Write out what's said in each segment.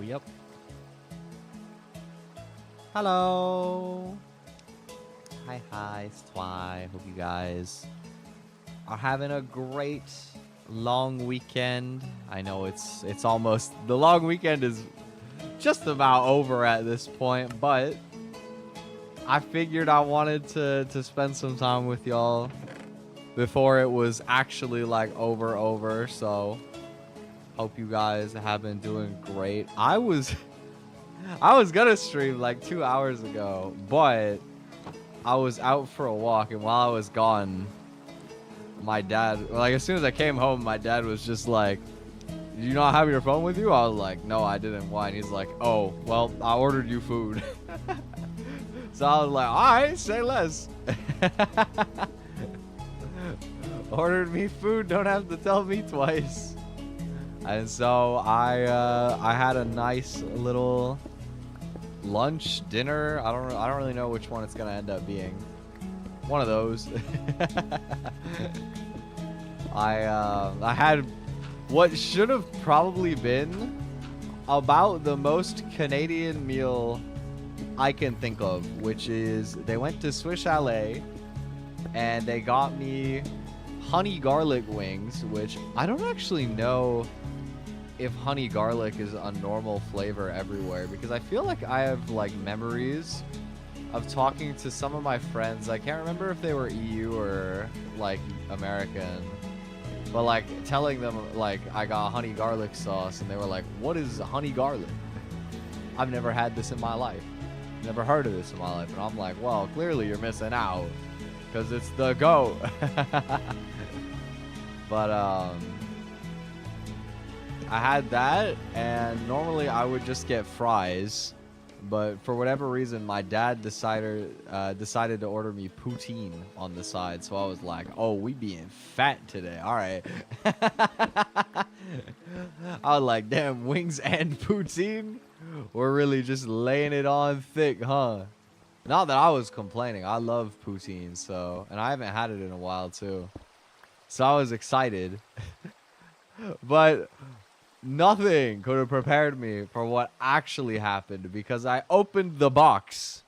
We up? Hello. Hi, it's Twi. Hope you guys are having a great long weekend. I know it's almost, the long weekend is just about over at this point, but I figured I wanted to spend some time with y'all before it was actually like over. So hope you guys have been doing great. I was gonna stream like 2 hours ago, but I was out for a walk, and while I was gone, my dad, like, as soon as I came home, my dad was just like, "Do you not have your phone with you?" I was like, "No, I didn't." Why? And he's like, "Oh, well, I ordered you food." So I was like, "All right, say less." Ordered me food, don't have to tell me twice. And so I had a nice little lunch, dinner. I don't really know which one it's gonna end up being. One of those. I had what should have probably been about the most Canadian meal I can think of, which is they went to Swiss Chalet and they got me honey garlic wings, which I don't actually know if honey garlic is a normal flavor everywhere, because I feel like I have like memories of talking to some of my friends. I can't remember if they were EU or like American, but like telling them like I got honey garlic sauce, and they were like, "What is honey garlic? I've never had this in my life. Never heard of this in my life." And I'm like, "Well, clearly you're missing out, because it's the GOAT." But I had that, and normally I would just get fries, but for whatever reason, my dad decided to order me poutine on the side. So I was like, "Oh, we being fat today. All right." I was like, "Damn, wings and poutine? We're really just laying it on thick, huh?" Not that I was complaining. I love poutine, so, and I haven't had it in a while too. So I was excited. But nothing could have prepared me for what actually happened, because I opened the box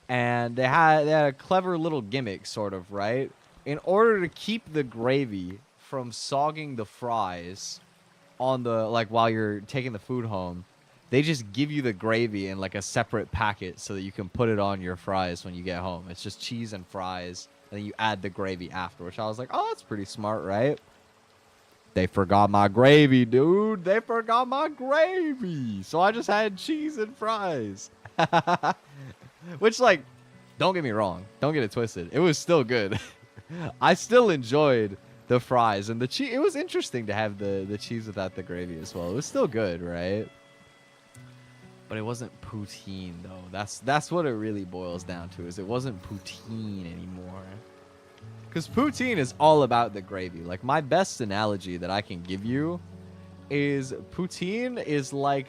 and they had a clever little gimmick, sort of, right? In order to keep the gravy from sogging the fries on the, like, while you're taking the food home, they just give you the gravy in like a separate packet so that you can put it on your fries when you get home. It's just cheese and fries, and then you add the gravy after, which I was like, "Oh, that's pretty smart, right?" They forgot my gravy, dude. They forgot my gravy. So I just had cheese and fries. Which, like, don't get me wrong. Don't get it twisted. It was still good. I still enjoyed the fries. And the cheese. It was interesting to have the cheese without the gravy as well. It was still good, right? But it wasn't poutine, though. That's what it really boils down to, is it wasn't poutine anymore. Because poutine is all about the gravy. Like, my best analogy that I can give you is poutine is like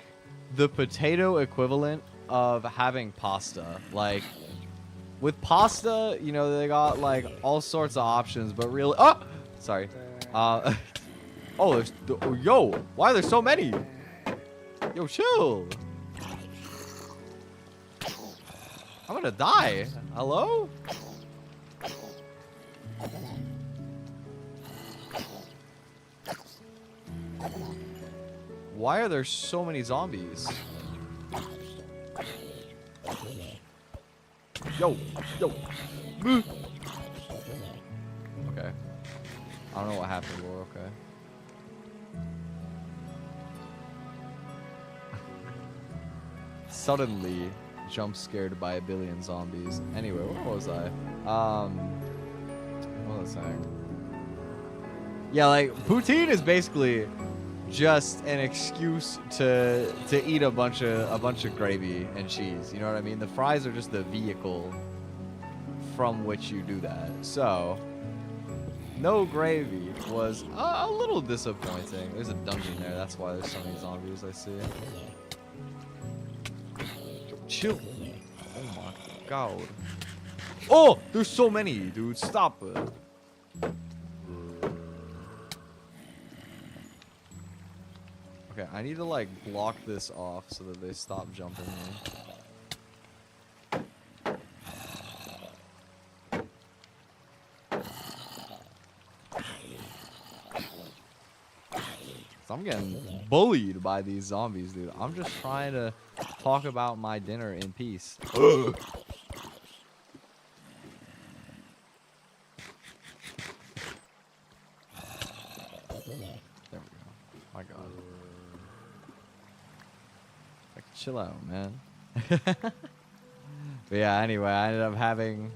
the potato equivalent of having pasta. Like, with pasta, you know, they got like all sorts of options, but really, oh, sorry. Oh, there's, yo, why are there so many? Yo, chill. I'm gonna die. Hello? Why are there so many zombies? Yo. Okay. I don't know what happened, but we're okay. Suddenly jump scared by a billion zombies. Anyway, where was I? What was I saying? Yeah, like, poutine is basically just an excuse to eat a bunch of gravy and cheese. You know what I mean? The fries are just the vehicle from which you do that. So no gravy was a little disappointing. There's a dungeon there. That's why there's so many zombies I see. Chill. Oh my god. Oh, there's so many, dude. Stop it. Okay, Okay, I need to like block this off so that they stop jumping me. I'm getting bullied by these zombies, dude. I'm just trying to talk about my dinner in peace. There we go. My God. Like, chill out, man. But yeah, anyway, I ended up having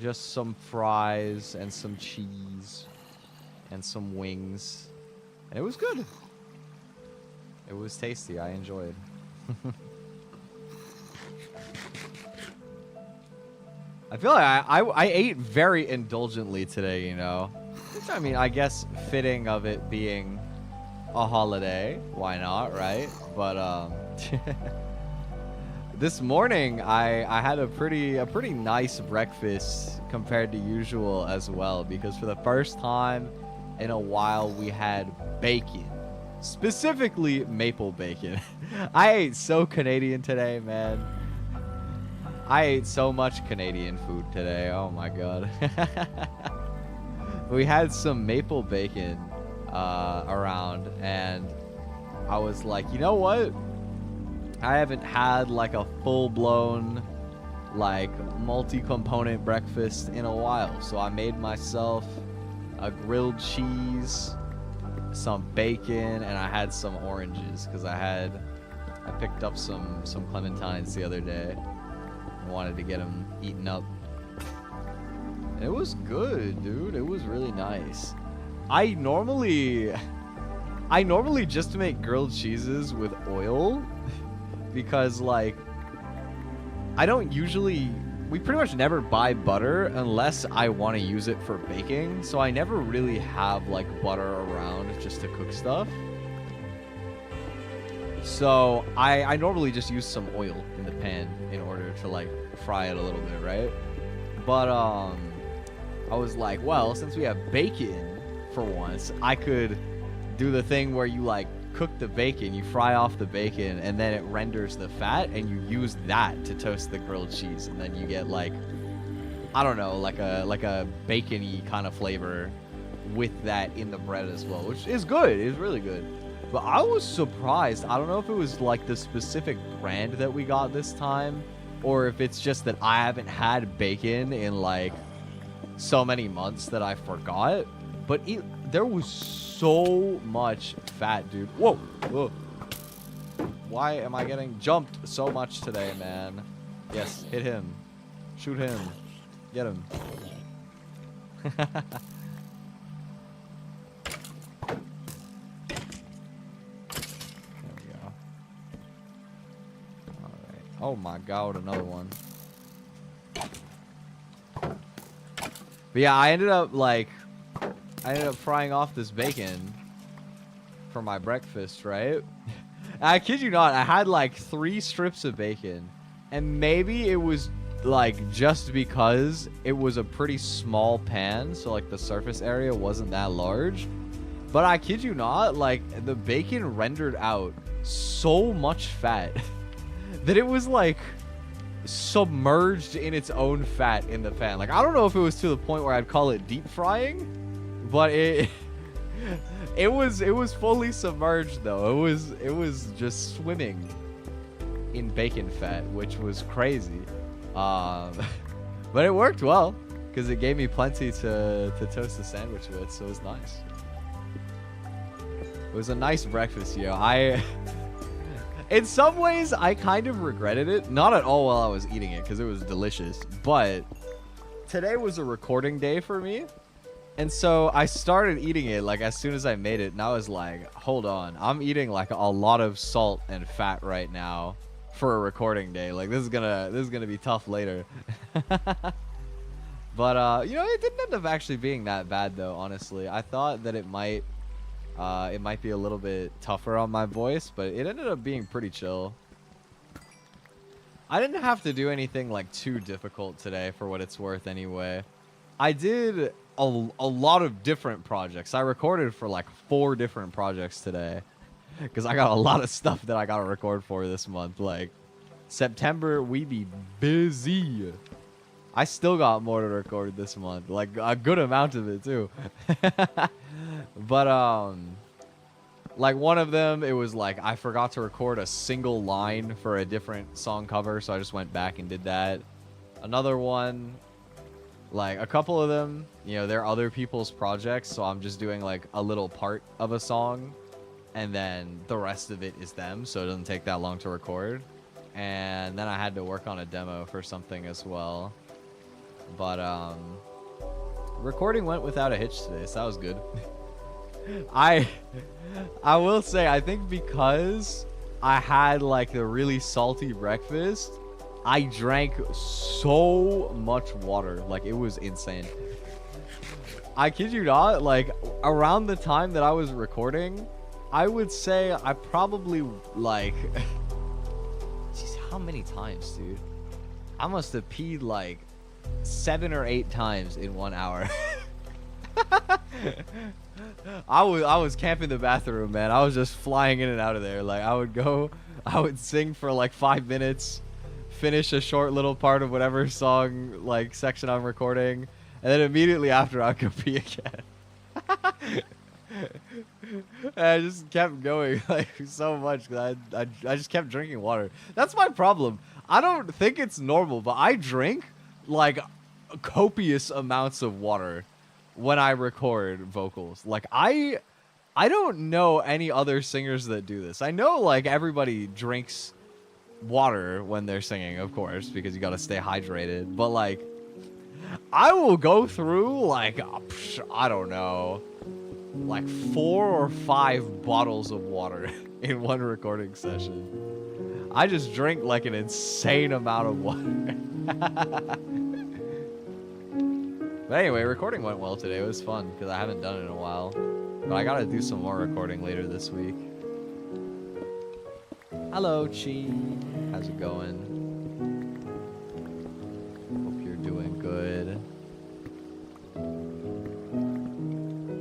just some fries and some cheese and some wings. And it was good. It was tasty. I enjoyed. I feel like I ate very indulgently today, you know. Which, I mean, I guess fitting of it being a holiday. Why not, right? But this morning I had a pretty nice breakfast compared to usual as well, because for the first time in a while we had bacon, specifically maple bacon. I ate so Canadian today, man. I ate so much Canadian food today. Oh my God. We had some maple bacon around, and I was like, you know what? I haven't had like a full-blown like multi-component breakfast in a while, so I made myself a grilled cheese, some bacon, and I had some oranges because I picked up some clementines the other day and wanted to get them eaten up. And it was good, dude. It was really nice. I normally just make grilled cheeses with oil because like we pretty much never buy butter unless I want to use it for baking. So I never really have like butter around just to cook stuff. So I normally just use some oil in the pan in order to like fry it a little bit, right? But I was like, well, since we have bacon for once, I could do the thing where you like cook the bacon, you fry off the bacon, and then it renders the fat, and you use that to toast the grilled cheese, and then you get like, I don't know, like a bacony kind of flavor with that in the bread as well, which is good. It's really good. But I was surprised. I don't know if it was like the specific brand that we got this time, or if it's just that I haven't had bacon in like so many months that I forgot. But there was so much fat, dude. Whoa. Whoa. Why am I getting jumped so much today, man? Yes, hit him. Shoot him. Get him. There we go. Alright. Oh my God, another one. But yeah, I ended up frying off this bacon for my breakfast, right? I kid you not, I had like 3 strips of bacon, and maybe it was like just because it was a pretty small pan, so like the surface area wasn't that large, but I kid you not, like the bacon rendered out so much fat that it was like submerged in its own fat in the pan. Like, I don't know if it was to the point where I'd call it deep frying, but it was fully submerged though. It was just swimming in bacon fat, which was crazy. But it worked well because it gave me plenty to toast the sandwich with, so it was nice. It was a nice breakfast, yo. In some ways, I kind of regretted it. Not at all while I was eating it, because it was delicious. But today was a recording day for me. And so I started eating it like as soon as I made it. And I was like, hold on. I'm eating like a lot of salt and fat right now for a recording day. Like this is gonna be tough later. But you know, it didn't end up actually being that bad though, honestly. I thought that it might be a little bit tougher on my voice, but it ended up being pretty chill. I didn't have to do anything like too difficult today for what it's worth anyway. I did a lot of different projects. I recorded for like 4 different projects today. because I got a lot of stuff that I gotta record for this month. Like September, we be busy. I still got more to record this month, like a good amount of it too. But like one of them, it was like I forgot to record a single line for a different song cover, so I just went back and did that. Another one, like a couple of them, you know, they're other people's projects, so I'm just doing like a little part of a song, and then the rest of it is them, so it doesn't take that long to record. And then I had to work on a demo for something as well. But recording went without a hitch today, so that was good. I will say, I think because I had like the really salty breakfast, I drank so much water. Like, it was insane. I kid you not, like around the time that I was recording, I would say I probably like jeez, how many times, dude? I must have peed like 7 or 8 times in 1 hour. I was camping the bathroom, man. I was just flying in and out of there. Like, I would sing for like 5 minutes, finish a short little part of whatever song like section I'm recording, and then immediately after I'd go pee again. And I just kept going like so much because I just kept drinking water. That's my problem. I don't think it's normal, but I drink like copious amounts of water when I record vocals. Like I don't know any other singers that do this. I know like everybody drinks water when they're singing, of course, because you got to stay hydrated. But like I will go through like I don't know, like 4 or 5 bottles of water in one recording session. I just drink like an insane amount of water. But anyway, recording went well today. It was fun because I haven't done it in a while. But I gotta do some more recording later this week. Hello, Chi. How's it going? Hope you're doing good.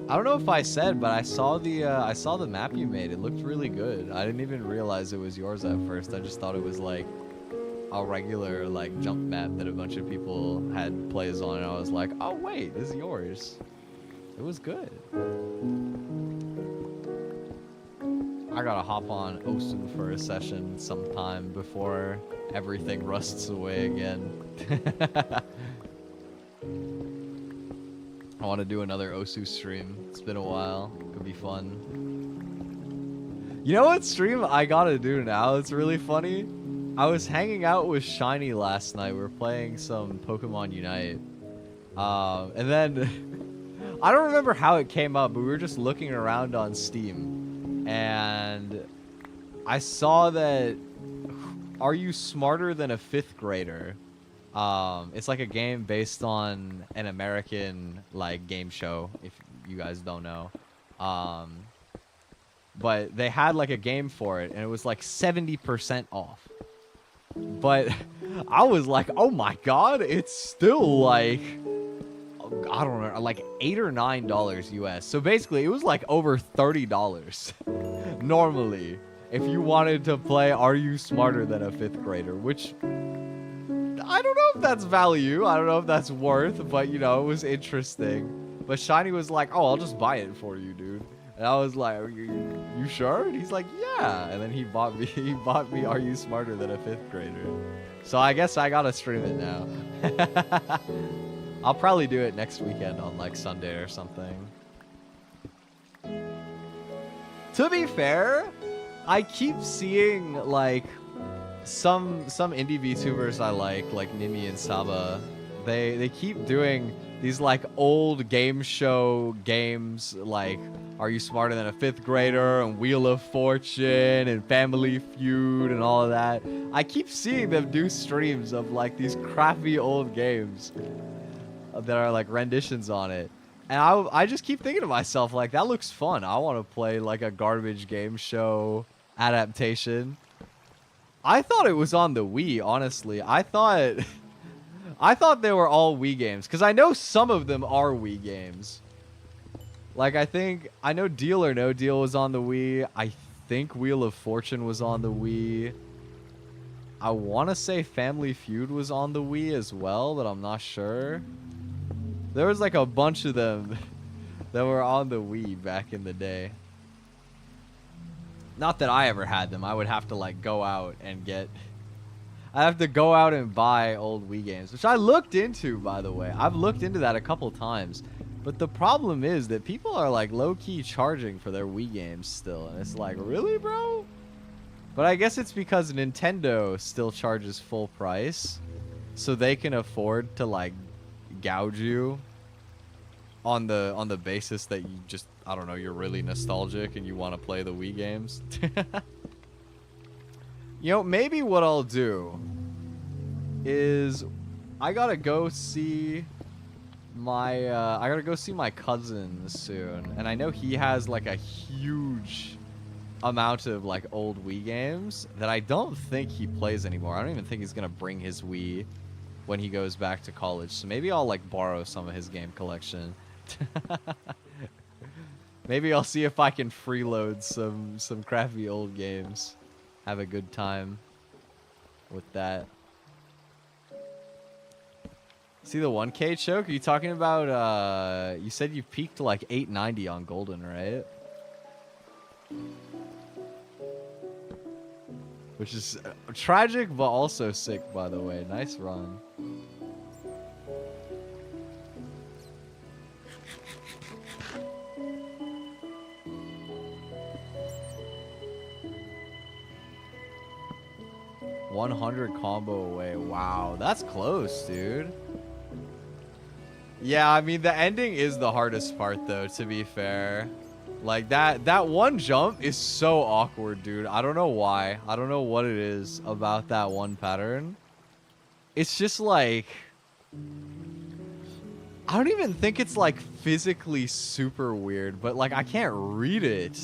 I don't know if I said, but I saw the map you made. It looked really good. I didn't even realize it was yours at first. I just thought it was like a regular like jump map that a bunch of people had plays on, and I was like, oh wait, this is yours. It was good. I gotta hop on Osu for a session sometime before everything rusts away again. I want to do another Osu stream. It's been a while. Could be fun. You know what stream I gotta do now? It's really funny. I was hanging out with Shiny last night. We were playing some Pokemon Unite. And then I don't remember how it came up, but we were just looking around on Steam. And I saw that Are You Smarter Than a 5th Grader? It's like a game based on an American like game show, if you guys don't know. But they had like a game for it, and it was like 70% off. But I was like, oh my god, it's still like, I don't remember, like $8 or $9 US. So basically, it was like over $30 normally if you wanted to play Are You Smarter Than a 5th Grader, which I don't know if that's value. I don't know if that's worth, but you know, it was interesting. But Shiny was like, oh, I'll just buy it for you, dude. And I was like, you sure? And he's like, yeah. And then he bought me Are You Smarter Than a 5th Grader? So I guess I gotta stream it now. I'll probably do it next weekend on like Sunday or something. To be fair, I keep seeing like some indie VTubers I like Nimi and Saba. They keep doing these like old game show games like Are You Smarter Than a 5th Grader and Wheel of Fortune and Family Feud and all of that. I keep seeing them do streams of like these crappy old games that are like renditions on it. And I just keep thinking to myself, like, that looks fun. I want to play like a garbage game show adaptation. I thought it was on the Wii, honestly. I thought they were all Wii games, because I know some of them are Wii games. Like, I know Deal or No Deal was on the Wii. I think Wheel of Fortune was on the Wii. I want to say Family Feud was on the Wii as well, but I'm not sure. There was like a bunch of them that were on the Wii back in the day. Not that I ever had them. I would have to like go out and get... I have to go out and buy old Wii games, which I looked into, by the way. I've looked into that a couple times. But the problem is that people are like low-key charging for their Wii games still. And it's like, really, bro? But I guess it's because Nintendo still charges full price. So they can afford to like gouge you on the basis that you just, I don't know, you're really nostalgic and you want to play the Wii games. You know, maybe what I'll do is I gotta go see my cousin soon, and I know he has like a huge amount of like old Wii games that I don't think he plays anymore. I don't even think he's gonna bring his Wii when he goes back to college, so maybe I'll like borrow some of his game collection. Maybe I'll see if I can freeload some crappy old games. Have a good time with that. See the 1K choke? Are you talking about, you said you peaked like 890 on Golden, right? Which is tragic, but also sick, by the way. Nice run. $100 combo away. Wow, that's close, dude. Yeah, I mean, the ending is the hardest part, though, to be fair. Like, that one jump is so awkward, dude. I don't know why. I don't know what it is about that one pattern. It's just, like... I don't even think it's, like, physically super weird, but, like, I can't read it.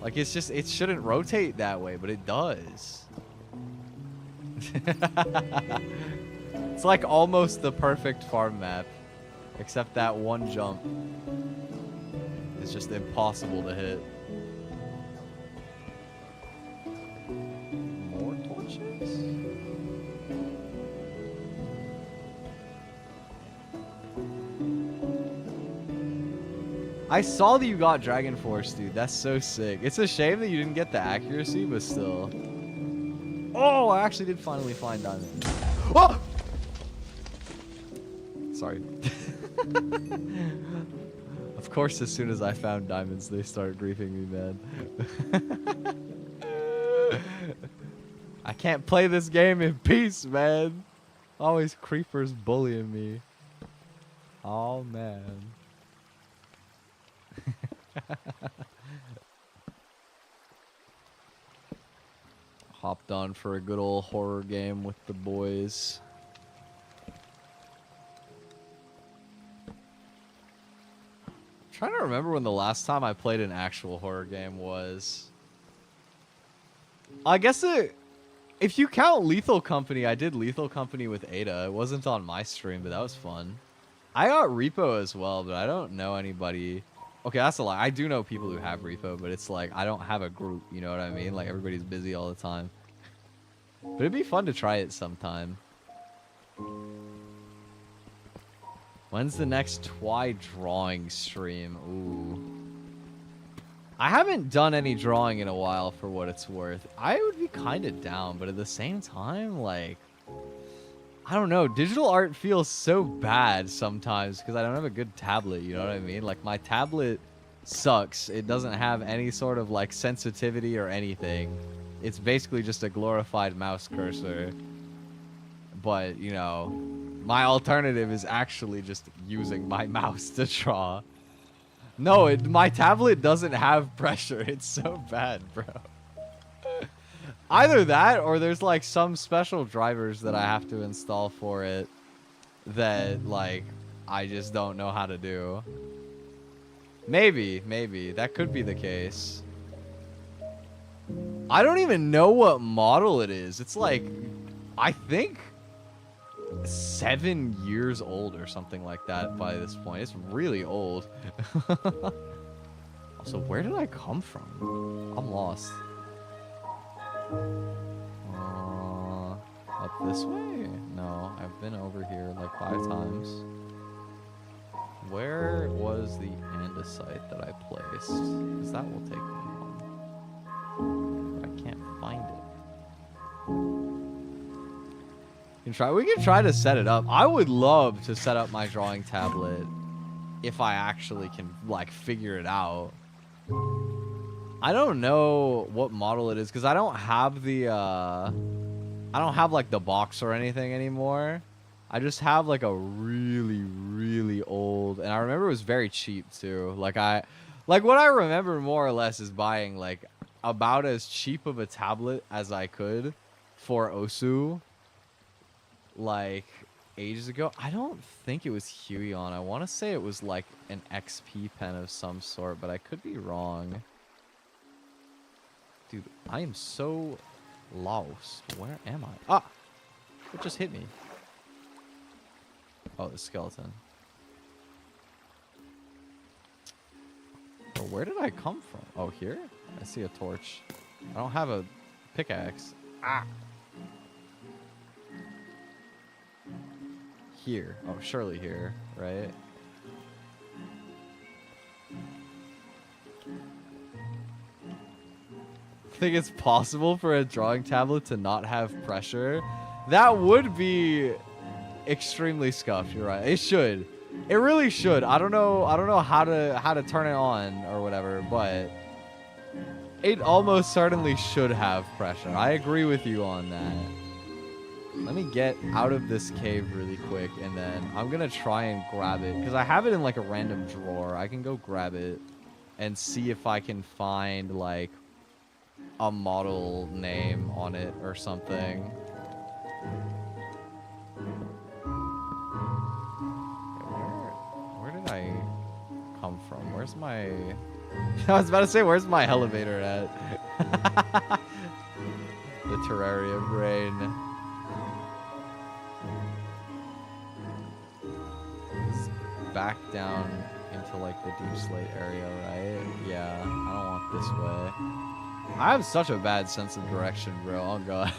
Like, it's just, it shouldn't rotate that way, but it does. It's like almost the perfect farm map, except that one jump is just impossible to hit. More torches? I saw that you got Dragon Force, dude. That's so sick. It's a shame that you didn't get the accuracy, but still. Oh, I actually did finally find Diamond. Oh! Sorry. Of course, as soon as I found diamonds, they start griefing me, man. I can't play this game in peace, man. Always creepers bullying me. Oh, man. Hopped on for a good old horror game with the boys. Trying to remember when the last time I played an actual horror game was. I guess if you count Lethal Company, I did Lethal Company with Ada. It wasn't on my stream, but that was fun. I got Repo as well, but I don't know anybody. Okay, that's a lie. I do know people who have Repo, but it's like I don't have a group, you know what I mean? Like everybody's busy all the time. But it'd be fun to try it sometime. When's the next Twi drawing stream? Ooh. I haven't done any drawing in a while for what it's worth. I would be kind of down, but at the same time, like... I don't know. Digital art feels so bad sometimes because I don't have a good tablet, you know what I mean? Like, my tablet sucks. It doesn't have any sort of, like, sensitivity or anything. It's basically just a glorified mouse cursor. But, you know... my alternative is actually just using my mouse to draw. No, my tablet doesn't have pressure. It's so bad, bro. Either that, or there's like some special drivers that I have to install for it that like I just don't know how to do. Maybe. That could be the case. I don't even know what model it is. It's like, I think... 7 years old or something like that by this point. It's really old. I'll So where did I come from? I'm lost. Up this way? No, I've been over here like 5 times. Where was the andesite that I placed? Because that will take me home. But I can't find it. We can try to set it up. I would love to set up my drawing tablet if I actually can like figure it out. I don't know what model it is because I don't have the I don't have like the box or anything anymore. I just have like a really old, and I remember it was very cheap too. Like what I remember more or less is buying like about as cheap of a tablet as I could for Osu like ages ago. I don't think it was Huion. I want to say it was like an XP pen of some sort, but I could be wrong. Dude, I am so lost. Where am I? Ah! What just hit me? Oh, the skeleton. Well, where did I come from? Oh, here? I see a torch. I don't have a pickaxe. Ah! Here. Oh, surely here, right? Think it's possible for a drawing tablet to not have pressure? That would be extremely scuffed. You're right. It should. It really should. I don't know how to turn it on or whatever, but it almost certainly should have pressure. I agree with you on that. Let me get out of this cave really quick, and then I'm gonna try and grab it because I have it in like a random drawer. I can go grab it and see if I can find like a model name on it or something. Where did I come from? Where's my... I was about to say, where's my elevator at? The Terraria brain. It's back down into like the deep slate area, right? Yeah, I don't want this way. I have such a bad sense of direction, bro. Oh, God.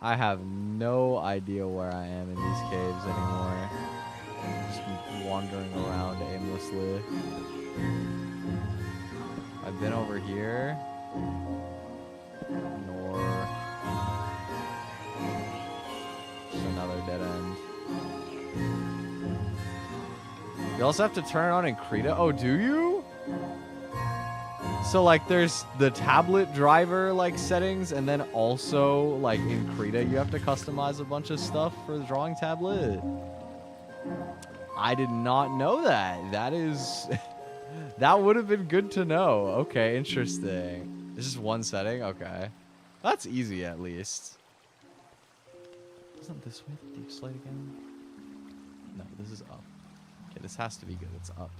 I have no idea where I am in these caves anymore. I'm just wandering around aimlessly. I've been over here. Nor... just another dead end. You also have to turn it on in Krita? Oh, do you? So like there's the tablet driver like settings, and then also like in Krita you have to customize a bunch of stuff for the drawing tablet. I did not know that. That is that would have been good to know. Okay, interesting. This is one setting? Okay. That's easy at least. Isn't this way the deep slate again? No, this is up. Okay, this has to be good. It's up.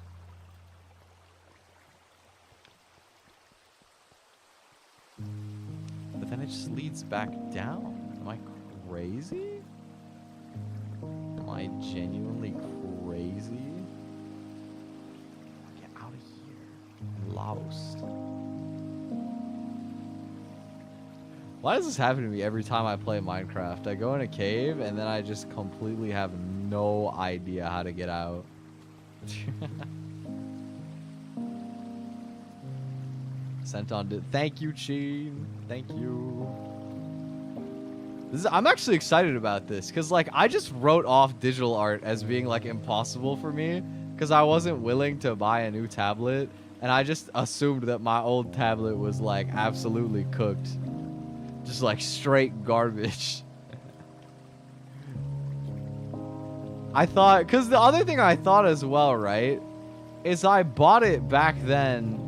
But then it just leads back down. Am I crazy? Am I genuinely crazy? Get out of here. I'm lost. Why does this happen to me every time I play Minecraft? I go in a cave and then I just completely have no idea how to get out. Sent on to... Thank you, Sheen. Thank you. I'm actually excited about this because like I just wrote off digital art as being like impossible for me because I wasn't willing to buy a new tablet, and I just assumed that my old tablet was like absolutely cooked. Just like straight garbage. I thought, because the other thing I thought as well, right, is I bought it back then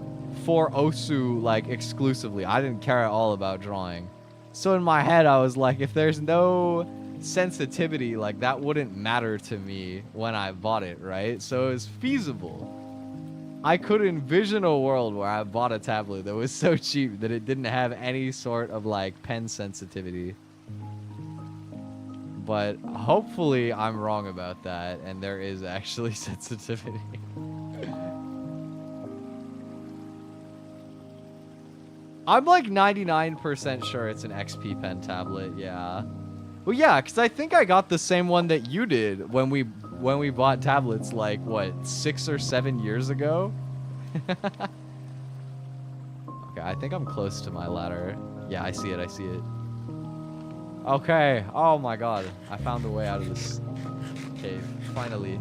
for Osu, like, exclusively. I didn't care at all about drawing. So in my head, I was like, if there's no sensitivity, like, that wouldn't matter to me when I bought it, right? So it was feasible. I could envision a world where I bought a tablet that was so cheap that it didn't have any sort of, like, pen sensitivity. But hopefully I'm wrong about that, and there is actually sensitivity. I'm like 99% sure it's an XP Pen tablet, yeah. Well, yeah, because I think I got the same one that you did when we bought tablets like, what, 6 or 7 years ago? Okay, I think I'm close to my ladder. Yeah, I see it, I see it. Okay, oh my god. I found the way out of this cave, finally.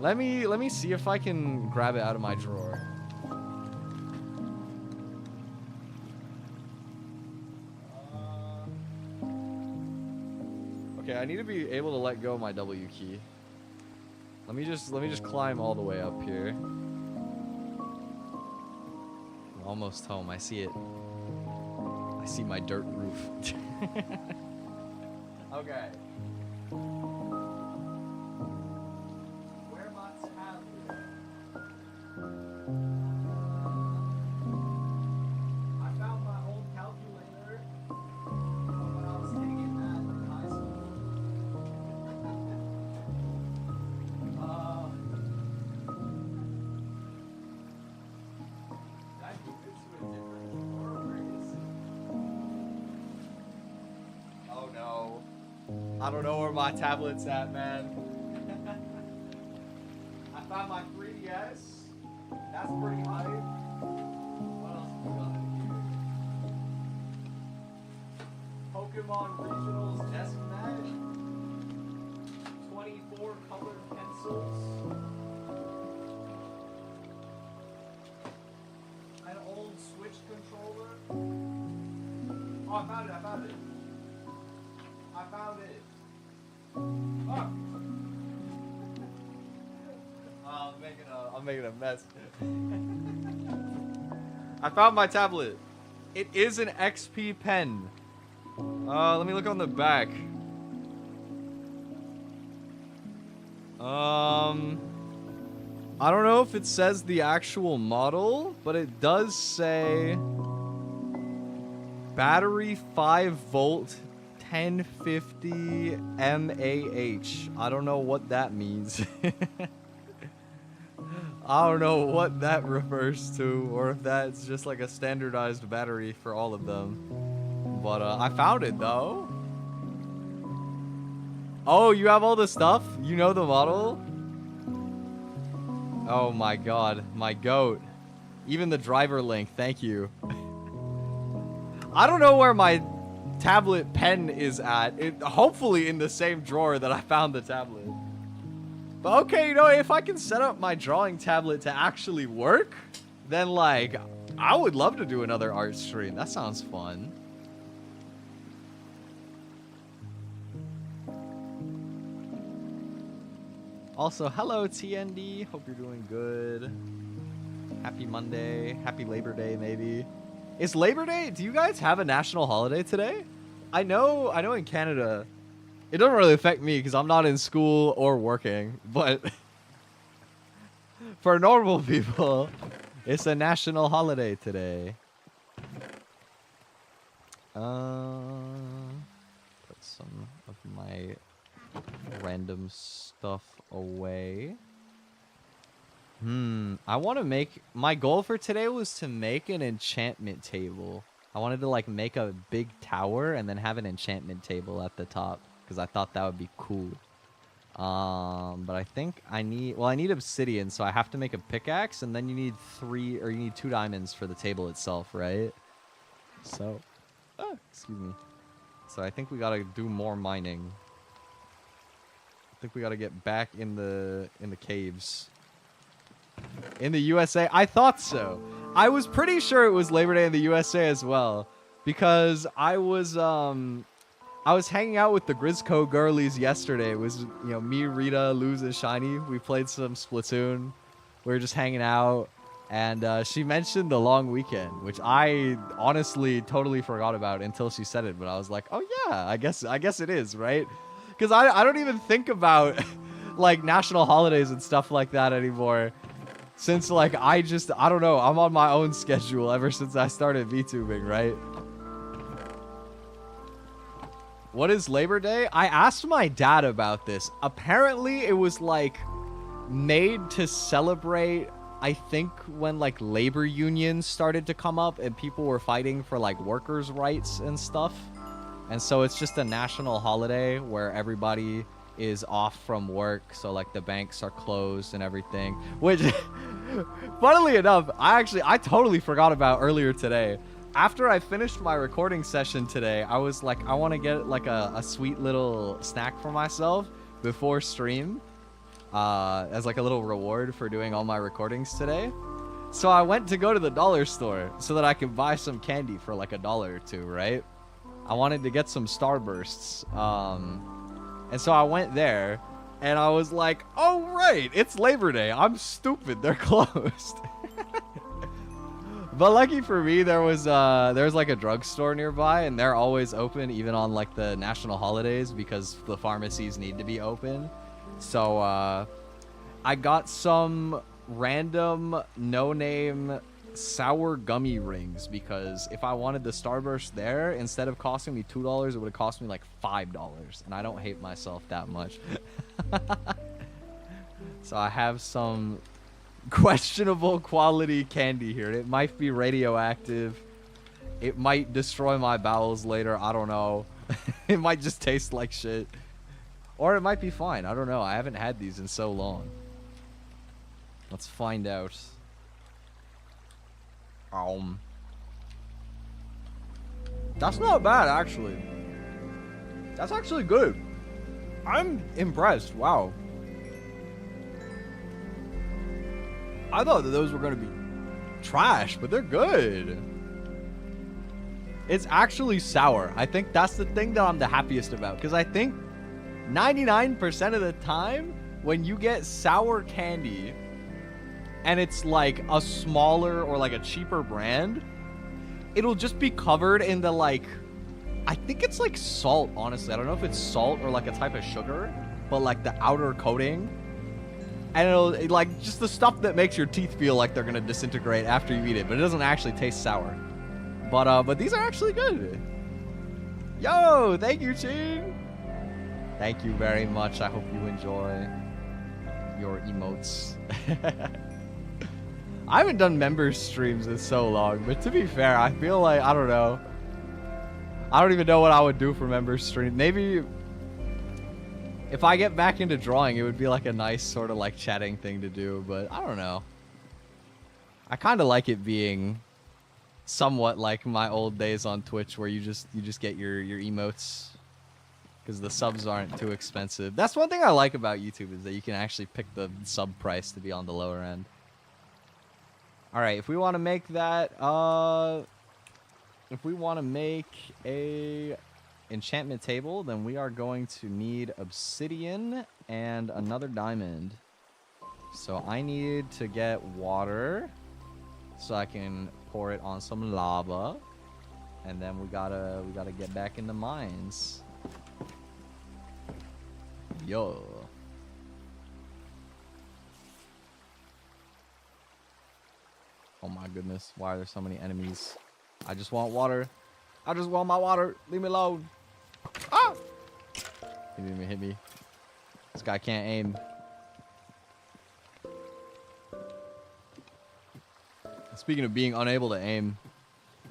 Let me see if I can grab it out of my drawer. Okay, I need to be able to let go of my W key. Let me just climb all the way up here. I'm almost home. I see it. I see my dirt roof. Okay. Where am I tablet? I found my old calculator when I was taking that in high school. Did I move it to a different drawer? Where is it? Oh no. I don't know where my tablet's at, man. I found my 3DS. That's pretty hype. What else we got in here? Pokemon Regionals Desk Mat. 24 colored pencils. An old Switch controller. Oh, I found it, I found it. I found it. Oh. I'm making a mess. I found my tablet. It is an XP pen. Let me look on the back. I don't know if it says the actual model, but it does say battery 5-volt 1050 mAh. I don't know what that means. I don't know what that refers to, or if that's just like a standardized battery for all of them. But I found it though. Oh, you have all the stuff? You know the model? Oh my god, my goat. Even the driver link, thank you. I don't know where my tablet pen is at. Hopefully in the same drawer that I found the tablet. But okay, you know, if I can set up my drawing tablet to actually work, then like, I would love to do another art stream. That sounds fun. Also, hello TND. Hope you're doing good. Happy Monday. Happy Labor Day, maybe. Is Labor Day? Do you guys have a national holiday today? I know in Canada, it doesn't really affect me because I'm not in school or working, but for normal people, it's a national holiday today. Put some of my random stuff away. I want to make, my goal for today was to make an enchantment table. I wanted to like make a big tower and then have an enchantment table at the top because I thought that would be cool. But I think I need, well, I need obsidian, so I have to make a pickaxe, and then you need 2 diamonds for the table itself, right? So, excuse me. So I think we gotta do more mining. I think we gotta get back in the caves. In the USA? I thought so. I was pretty sure it was Labor Day in the USA as well, because I was hanging out with the Grizzco girlies yesterday. It was, you know, me, Rita, Luz, and Shiny. We played some Splatoon. We were just hanging out, and she mentioned the long weekend, which I honestly totally forgot about until she said it. But I was like, oh yeah, I guess it is, right? Because I don't even think about like national holidays and stuff like that anymore. Since like I don't know, I'm on my own schedule ever since I started VTubing, right? What is Labor Day? I asked my dad about this. Apparently, it was like made to celebrate, I think, when like labor unions started to come up and people were fighting for like workers' rights and stuff. And so it's just a national holiday where everybody is off from work. So like the banks are closed and everything, which funnily enough, I totally forgot about earlier today. After I finished my recording session today, I was like, I want to get like a sweet little snack for myself before stream, as like a little reward for doing all my recordings today. So I went to go to the dollar store so that I could buy some candy for like $1 or $2, right? I wanted to get some Starbursts. And so I went there and I was like, oh, right, it's Labor Day. I'm stupid. They're closed. But lucky for me, there's like a drugstore nearby, and they're always open, even on like the national holidays, because the pharmacies need to be open. So I got some random no-name sour gummy rings, because if I wanted the Starburst there, instead of costing me $2, it would have cost me like $5, and I don't hate myself that much. So I have some questionable quality candy here. It might be radioactive. It might destroy my bowels later. I don't know. It might just taste like shit. Or it might be fine. I don't know. I haven't had these in so long. Let's find out. That's not bad, actually. That's actually good. I'm impressed. Wow. I thought that those were going to be trash, but they're good. It's actually sour. I think that's the thing that I'm the happiest about, because I think 99% of the time when you get sour candy and it's like a smaller or like a cheaper brand, it'll just be covered in the like, I think it's like salt, honestly. I don't know if it's salt or like a type of sugar, but like the outer coating. And it'll, like, just the stuff that makes your teeth feel like they're gonna disintegrate after you eat it, but it doesn't actually taste sour. But these are actually good. Yo, thank you, Ching. Thank you very much. I hope you enjoy your emotes. I haven't done members streams in so long, but to be fair, I feel like, I don't know. I don't even know what I would do for members stream. Maybe if I get back into drawing, it would be like a nice sort of like chatting thing to do, but I don't know. I kind of like it being somewhat like my old days on Twitch, where you just get your emotes because the subs aren't too expensive. That's one thing I like about YouTube, is that you can actually pick the sub price to be on the lower end. All right, if we want to make that, if we want to make a enchantment table, then we are going to need obsidian and another diamond. So I need to get water so I can pour it on some lava, and then we gotta get back in the mines. Yo. Oh my goodness, why are there so many enemies? I just want water. I just want my water. Leave me alone. Ah! He didn't even hit me. This guy can't aim. Speaking of being unable to aim,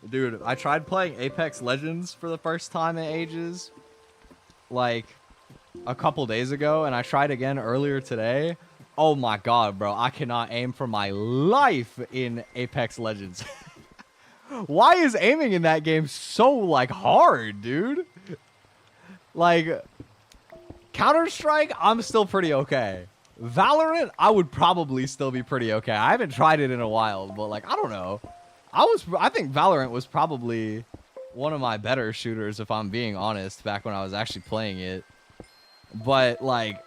dude, I tried playing Apex Legends for the first time in ages, like a couple days ago, and I tried again earlier today. Oh my god, bro, I cannot aim for my life in Apex Legends. Why is aiming in that game so, like, hard, dude? Like, Counter-Strike, I'm still pretty okay. Valorant, I would probably still be pretty okay. I haven't tried it in a while, but, like, I don't know. I think Valorant was probably one of my better shooters, if I'm being honest, back when I was actually playing it. But, like,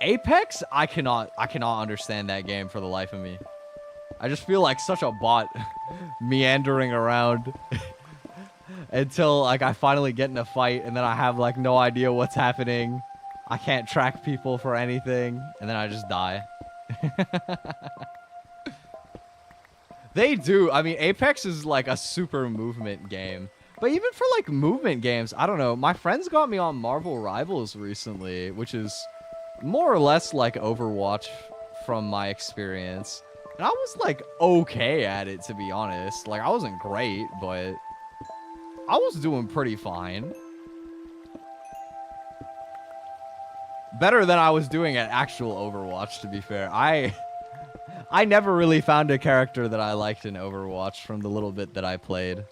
Apex, I cannot understand that game for the life of me. I just feel like such a bot meandering around until like I finally get in a fight, and then I have like no idea what's happening. I can't track people for anything, and then I just die. They do. I mean, Apex is like a super movement game. But even for like movement games, I don't know. My friends got me on Marvel Rivals recently, which is more or less like Overwatch from my experience. And I was like okay at it, to be honest. Like I wasn't great, but I was doing pretty fine. Better than I was doing at actual Overwatch, to be fair. I never really found a character that I liked in Overwatch from the little bit that I played.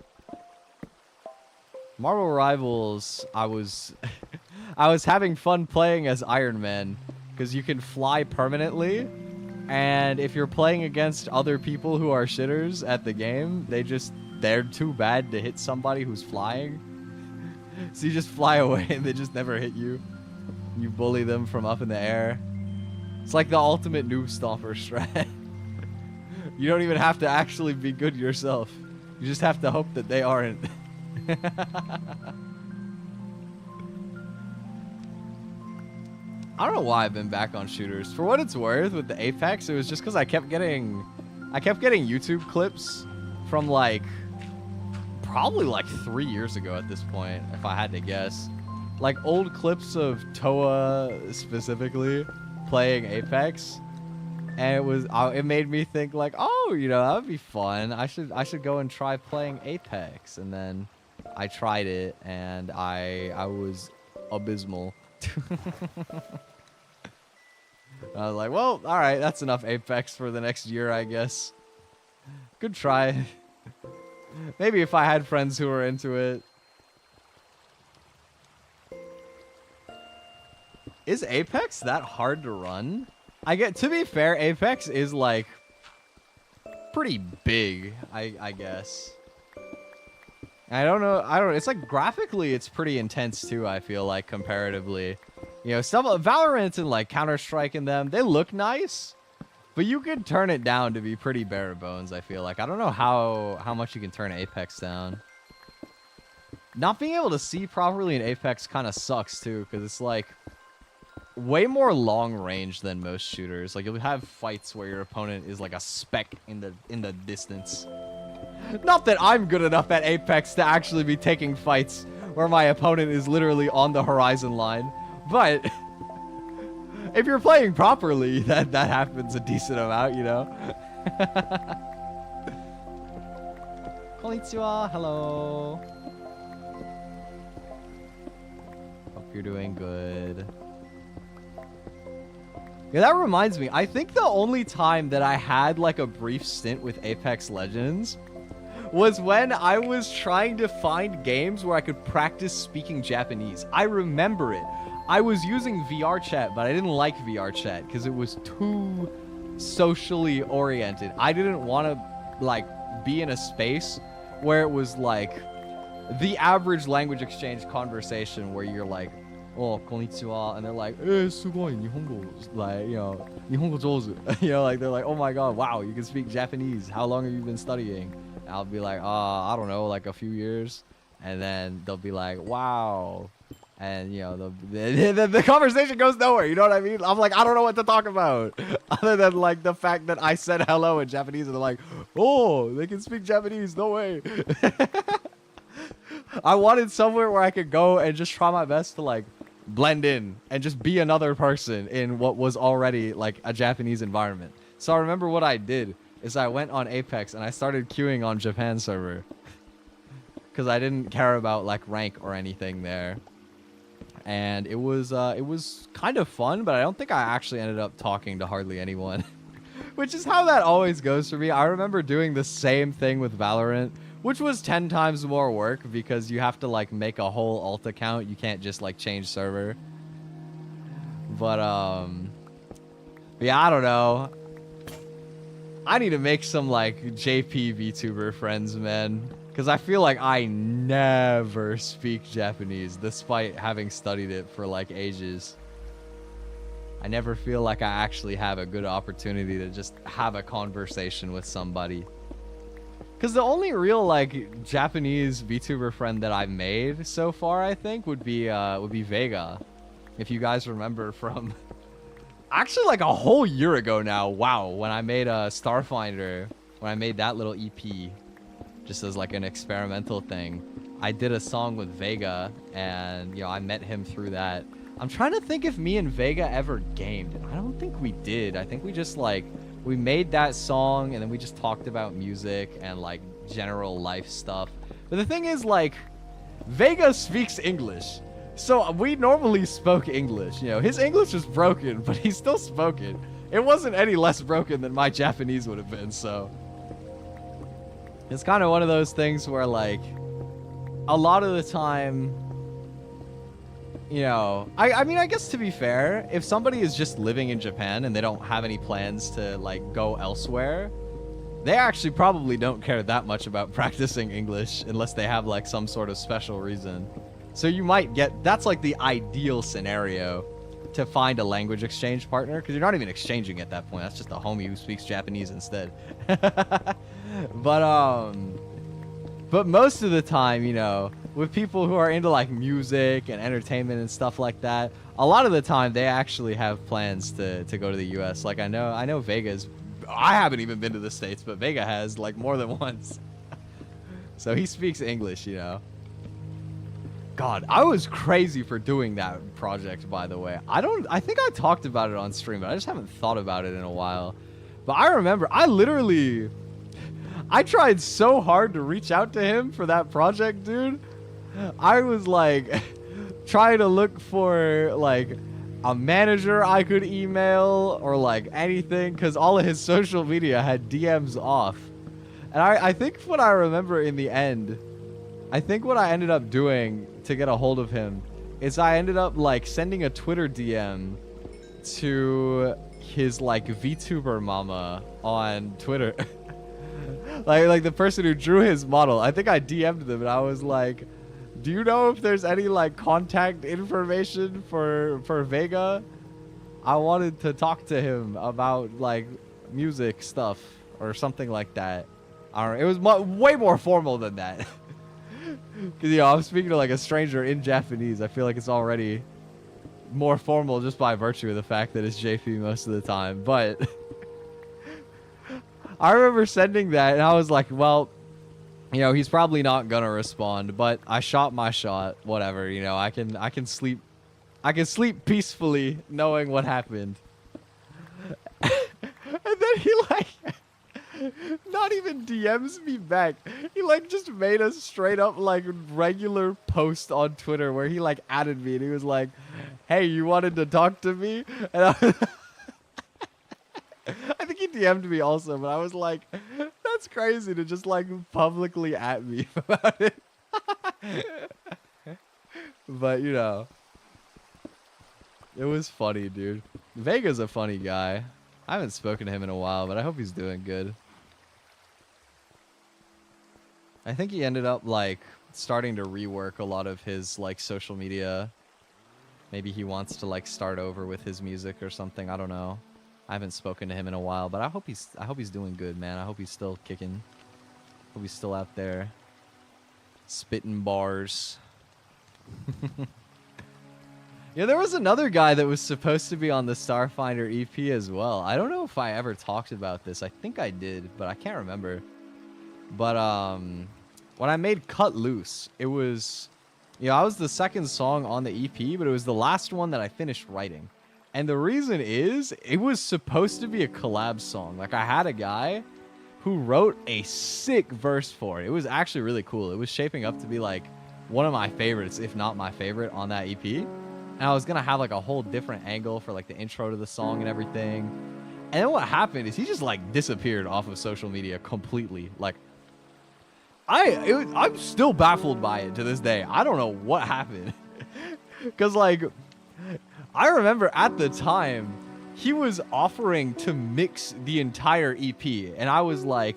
Marvel Rivals, I was having fun playing as Iron Man because you can fly permanently, and if you're playing against other people who are shitters at the game, they're too bad to hit somebody who's flying. So you just fly away and they just never hit you. You bully them from up in the air. It's like the ultimate noob stomper strat. You don't even have to actually be good yourself. You just have to hope that they aren't. I don't know why I've been back on shooters. For what it's worth, with the Apex, it was just because I kept getting YouTube clips from like probably like 3 years ago at this point, if I had to guess. Like old clips of Toa specifically playing Apex, and it made me think like, oh, you know, that would be fun. I should go and try playing Apex, and then I tried it, and I was abysmal. I was like, well, all right, that's enough Apex for the next year, I guess. Good try. Maybe if I had friends who were into it. Is Apex that hard to run? To be fair, Apex is like pretty big, I guess. I don't know. It's like graphically, it's pretty intense too, I feel like, comparatively. You know, some Valorant and like Counter-Strike and them, they look nice, but you could turn it down to be pretty bare bones, I feel like. I don't know how much you can turn Apex down. Not being able to see properly in Apex kind of sucks too, because it's like way more long range than most shooters. Like you'll have fights where your opponent is like a speck in the distance. Not that I'm good enough at Apex to actually be taking fights where my opponent is literally on the horizon line, but if you're playing properly, that happens a decent amount, you know. Konnichiwa, hello. Hope you're doing good. Yeah, that reminds me. I think the only time that I had like a brief stint with Apex Legends was when I was trying to find games where I could practice speaking Japanese. I remember it. I was using VR chat, but I didn't like VR chat because it was too socially oriented. I didn't want to like be in a space where it was like the average language exchange conversation where you're like, oh, konnichiwa, and they're like, sugoi, nihongo, like, you know, nihongo jouzu. You know, like, they're like, oh my god, wow, you can speak Japanese. How long have you been studying? And I'll be like, I don't know, like a few years. And then they'll be like, wow. And, you know, the conversation goes nowhere, you know what I mean? I'm like, I don't know what to talk about. Other than, like, the fact that I said hello in Japanese, and they're like, oh, they can speak Japanese, no way. I wanted somewhere where I could go and just try my best to, like, blend in and just be another person in what was already, like, a Japanese environment. So I remember what I did is I went on Apex and I started queuing on Japan server. Because I didn't care about, like, rank or anything there. And it was kind of fun, but I don't think I actually ended up talking to hardly anyone. Which is how that always goes for me. I remember doing the same thing with Valorant, which was 10 times more work because you have to like make a whole alt account. You can't just like change server. But yeah, I don't know. I need to make some like JP VTuber friends, man. Because I feel like I never speak Japanese, despite having studied it for like ages. I never feel like I actually have a good opportunity to just have a conversation with somebody. Because the only real like Japanese VTuber friend that I've made so far, I think, would be Vega. If you guys remember from actually like a whole year ago now. Wow, when I made a Starfinder, when I made that little EP. Just as like an experimental thing. I did a song with Vega, and you know, I met him through that. I'm trying to think if me and Vega ever gamed. I don't think we did. I think we just like, we made that song and then we just talked about music and like general life stuff. But the thing is, like, Vega speaks English. So we normally spoke English. You know, his English was broken, but he still spoke it. It wasn't any less broken than my Japanese would have been, so. It's kind of one of those things where, like, a lot of the time, you know, I mean, I guess to be fair, if somebody is just living in Japan and they don't have any plans to, like, go elsewhere, they actually probably don't care that much about practicing English unless they have, like, some sort of special reason. So you might get, that's, like, the ideal scenario to find a language exchange partner, because you're not even exchanging at that point. That's just a homie who speaks Japanese instead. But most of the time, you know, with people who are into like music and entertainment and stuff like that, a lot of the time they actually have plans to go to the US. Like I know Vega's, I haven't even been to the States, but Vega has like more than once. So he speaks English, you know. God, I was crazy for doing that project, by the way. I think I talked about it on stream, but I just haven't thought about it in a while. But I remember, I tried so hard to reach out to him for that project, dude. I was like trying to look for like a manager I could email or like anything, because all of his social media had DMs off. And I think what I remember in the end, I think what I ended up doing to get a hold of him is I ended up like sending a Twitter DM to his like VTuber mama on Twitter. like the person who drew his model. I think I DM'd them and I was like, do you know if there's any like contact information for Vega? I wanted to talk to him about like music stuff or something like that. I don't know. It was way more formal than that. Because, you know, I'm speaking to like a stranger in Japanese. I feel like it's already more formal just by virtue of the fact that it's JP most of the time. But I remember sending that and I was like, well, you know, he's probably not going to respond, but I shot my shot. Whatever, you know, I can sleep peacefully knowing what happened. And then he like not even DMs me back. He like just made a straight up like regular post on Twitter where he like added me and he was like, hey, you wanted to talk to me? And I think he DM'd me also, but I was like, that's crazy to just like publicly at me about it. But you know, it was funny, dude. Vega's a funny guy. I haven't spoken to him in a while, but I hope he's doing good. I think he ended up like starting to rework a lot of his like social media. Maybe he wants to like start over with his music or something. I don't know. I haven't spoken to him in a while, but I hope he's doing good, man. I hope he's still kicking. Hope he's still out there spitting bars. Yeah, there was another guy that was supposed to be on the Starfinder EP as well. I don't know if I ever talked about this. I think I did, but I can't remember. But when I made Cut Loose, it was, you know, I was the second song on the EP, but it was the last one that I finished writing. And the reason is, it was supposed to be a collab song. Like, I had a guy who wrote a sick verse for it. It was actually really cool. It was shaping up to be, like, one of my favorites, if not my favorite, on that EP. And I was going to have, like, a whole different angle for, like, the intro to the song and everything. And then what happened is he just, like, disappeared off of social media completely. Like, I'm still baffled by it to this day. I don't know what happened. Because, like, I remember at the time, he was offering to mix the entire EP. And I was like,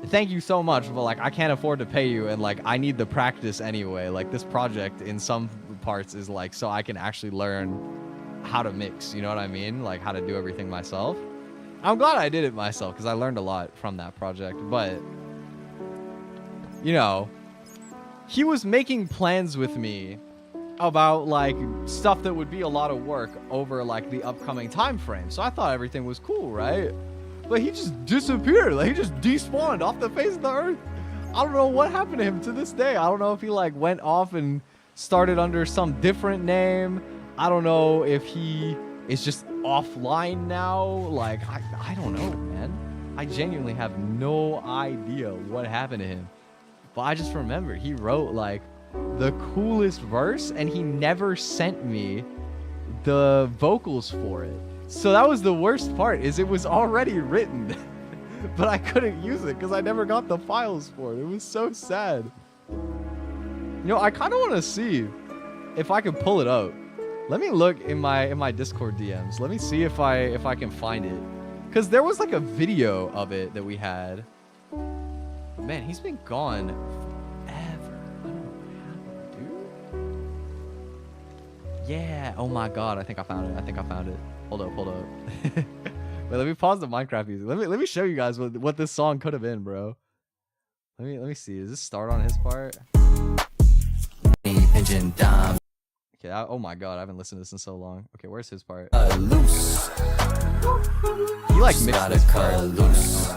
thank you so much, but, like, I can't afford to pay you. And, like, I need the practice anyway. Like, this project in some parts is, like, so I can actually learn how to mix. You know what I mean? Like, how to do everything myself. I'm glad I did it myself because I learned a lot from that project. But, you know, he was making plans with me about like stuff that would be a lot of work over like the upcoming time frame. So I thought everything was cool, right? But he just disappeared. Like, he just despawned off the face of the earth. I don't know what happened to him to this day. I don't know if he like went off and started under some different name. I don't know if he is just offline now. Like, I don't know, man. I genuinely have no idea what happened to him. But I just remember he wrote like the coolest verse and he never sent me the vocals for it. So that was the worst part, is it was already written. But I couldn't use it because I never got the files for it. It was so sad. You know, I kind of want to see if I can pull it up. Let me look in my Discord DMs. Let me see if I can find it. Because there was like a video of it that we had. Man, he's been gone forever. I don't know what happened, dude. Yeah. Oh my god. I think I found it. Hold up. Wait, let me pause the Minecraft music. Let me show you guys what this song could have been, bro. Let me see. Does this start on his part? Okay. Oh my god, I haven't listened to this in so long. Okay, where's his part? Loose. He like mixed this part. Loose.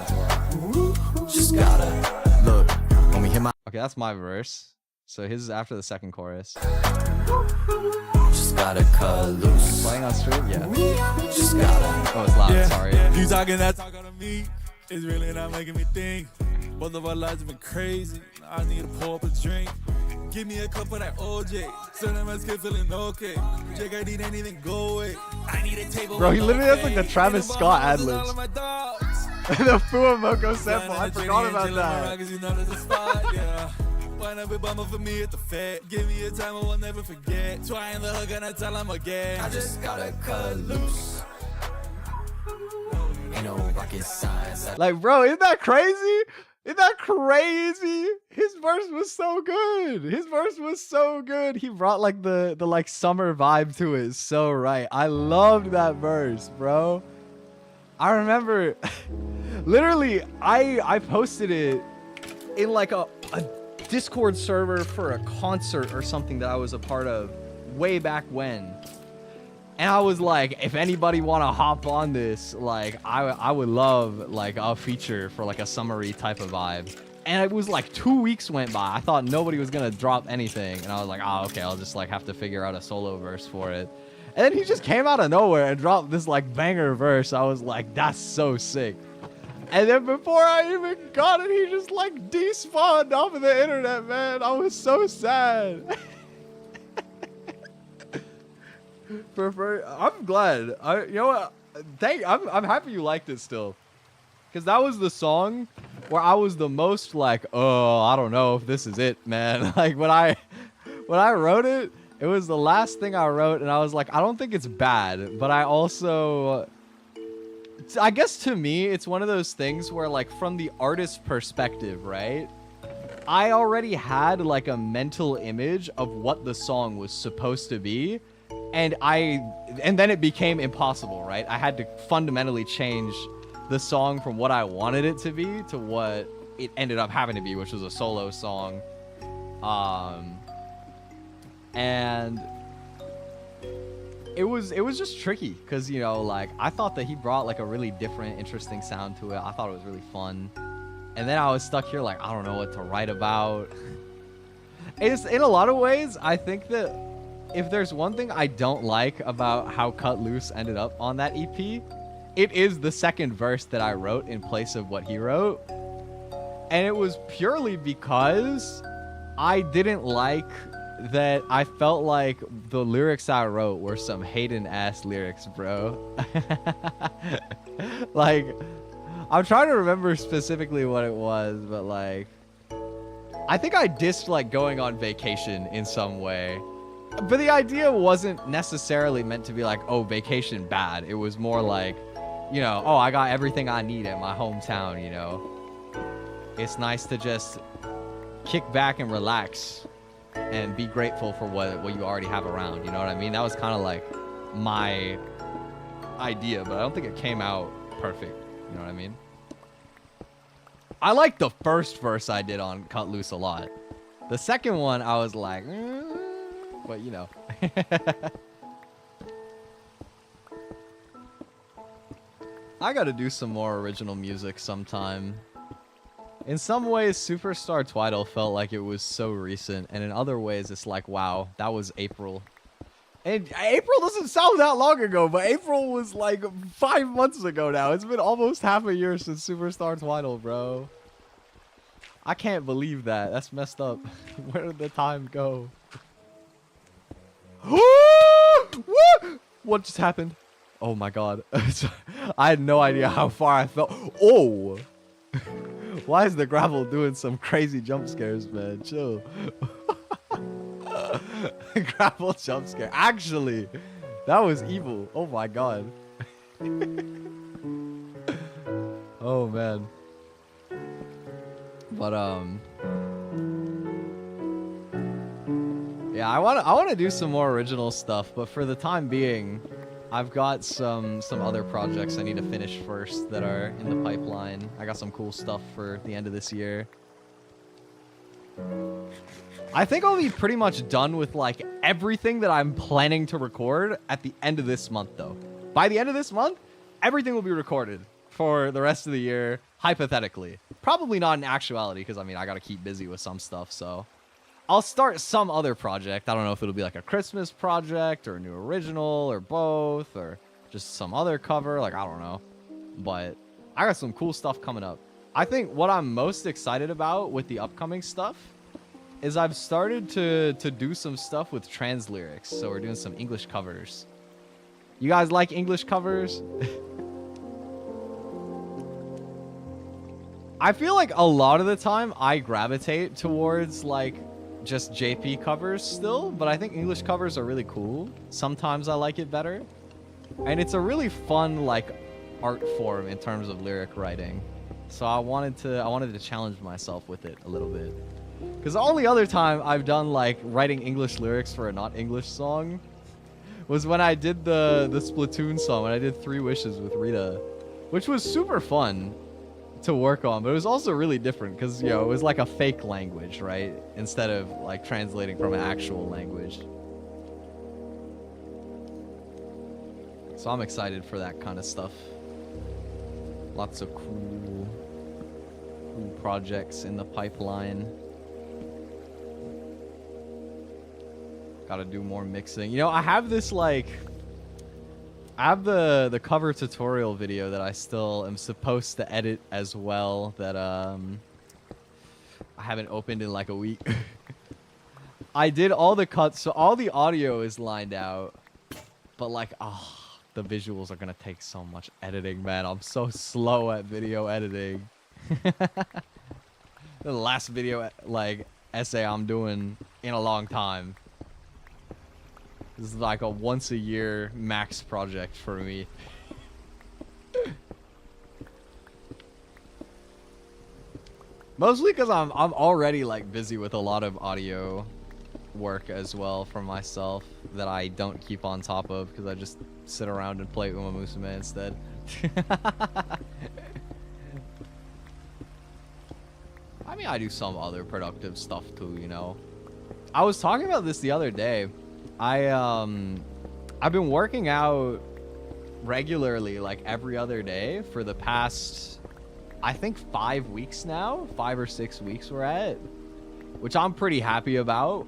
Just gotta look. When we hit my. Okay, that's my verse. So his is after the second chorus. Just gotta cut loose. Playing on stream? Yeah. Just gotta. Oh, it's loud. Yeah. Sorry. You talking that talk on me? It's really not making me think. Both of our lives have been crazy. I need to pour up a drink. Give me a cup of that OJ. So that my skin feeling okay. Jake, I need anything go away. I need a table. Bro, he literally has like the Travis Scott ad-libs. The Fuamoko sample. I forgot about that. Why not be bummer for me at the Fed? Give me a time I will never forget. Try in the hook and I tell him again. I just gotta cut loose. Ain't no rocket science. Like, bro, isn't that crazy? Isn't that crazy? His verse was so good. His verse was so good. He brought like the like summer vibe to it. So right. I loved that verse, bro. I remember literally I posted it in like a Discord server for a concert or something that I was a part of way back when. And I was like, if anybody want to hop on this, like I would love like a feature for like a summary type of vibe. And it was like 2 weeks went by. I thought nobody was going to drop anything. And I was like, oh, okay, I'll just like have to figure out a solo verse for it. And then he just came out of nowhere and dropped this like banger verse. I was like, that's so sick. And then before I even got it, he just like despawned off of the internet, man. I was so sad. I'm glad. You know what? I'm happy you liked it still, because that was the song where I was the most like, oh, I don't know if this is it, man. Like when I wrote it, it was the last thing I wrote, and I was like, I don't think it's bad, but I also, I guess to me, it's one of those things where like from the artist's perspective, right? I already had like a mental image of what the song was supposed to be. And then it became impossible, right? I had to fundamentally change the song from what I wanted it to be to what it ended up having to be, which was a solo song. And it was just tricky because, you know, like I thought that he brought like a really different, interesting sound to it. I thought it was really fun. And then I was stuck here like, I don't know what to write about. It's in a lot of ways, I think that if there's one thing I don't like about how Cut Loose ended up on that EP, it is the second verse that I wrote in place of what he wrote. And it was purely because I didn't like that. I felt like the lyrics I wrote were some Hayden-ass lyrics, bro. Like, I'm trying to remember specifically what it was, but like, I think I dissed like going on vacation in some way. But the idea wasn't necessarily meant to be like, oh, vacation bad. It was more like, you know, oh, I got everything I need at my hometown, you know. It's nice to just kick back and relax and be grateful for what you already have around, you know what I mean? That was kind of like my idea, but I don't think it came out perfect, you know what I mean? I like the first verse I did on Cut Loose a lot. The second one, I was like, but you know. I gotta do some more original music sometime. In some ways, Superstar TWI'DOL felt like it was so recent, and in other ways, it's like, wow, that was April. And April doesn't sound that long ago, but April was like 5 months ago now. It's been almost half a year since Superstar TWI'DOL, bro. I can't believe that. That's messed up. Where did the time go? What just happened? Oh my god. I had no idea how far I fell. Oh! Why is the gravel doing some crazy jump scares, man? Chill. Gravel jump scare. Actually, that was evil. Oh my god. Oh man. But yeah, I want to do some more original stuff, but for the time being, I've got some other projects I need to finish first that are in the pipeline. I got some cool stuff for the end of this year. I think I'll be pretty much done with like everything that I'm planning to record at the end of this month though. By the end of this month, everything will be recorded for the rest of the year, hypothetically. Probably not in actuality, because I mean, I got to keep busy with some stuff, so I'll start some other project. I don't know if it'll be like a Christmas project or a new original or both or just some other cover. Like, I don't know. But I got some cool stuff coming up. I think what I'm most excited about with the upcoming stuff is I've started to do some stuff with trans lyrics. So we're doing some English covers. You guys like English covers? I feel like a lot of the time I gravitate towards like just JP covers still, but I think English covers are really cool. Sometimes I like it better. And it's a really fun like art form in terms of lyric writing. So I wanted to challenge myself with it a little bit. Because the only other time I've done like writing English lyrics for a not English song was when I did the Splatoon song, when I did 3 Wishes with Rita, which was super fun to work on, but it was also really different because, you know, it was like a fake language, right? Instead of like translating from an actual language. So I'm excited for that kind of stuff. Lots of cool projects in the pipeline. Gotta do more mixing. You know, I have this like... I have the cover tutorial video that I still am supposed to edit as well that I haven't opened in like a week. I did all the cuts, so all the audio is lined out, but like, the visuals are gonna take so much editing, man. I'm so slow at video editing. The last video like essay I'm doing in a long time. This is like a once a year max project for me. Mostly because I'm already like busy with a lot of audio work as well for myself that I don't keep on top of because I just sit around and play Uma Musume instead. I mean, I do some other productive stuff too, you know. I was talking about this the other day. I've been working out regularly like every other day for the past, I think 5 weeks now, 5 or 6 weeks we're at, which I'm pretty happy about.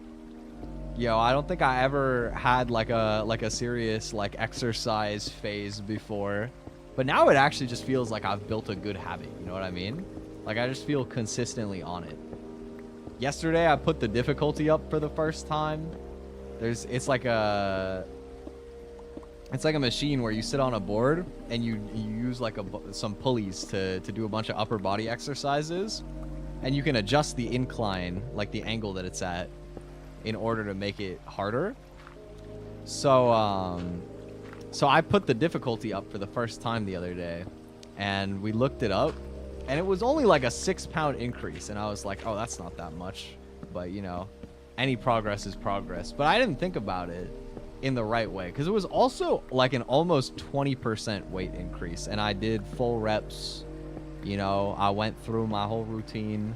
Yo, I don't think I ever had like a serious like exercise phase before, but now it actually just feels like I've built a good habit. You know what I mean? Like I just feel consistently on it. Yesterday I put the difficulty up for the first time. It's like a machine where you sit on a board and you use like some pulleys to do a bunch of upper body exercises, and you can adjust the incline, like the angle that it's at, in order to make it harder. So I put the difficulty up for the first time the other day, and we looked it up, and it was only like a 6-pound increase, and I was like, oh, that's not that much, but you know, any progress is progress. But I didn't think about it in the right way, because it was also like an almost 20% weight increase, and I did full reps. You know, I went through my whole routine,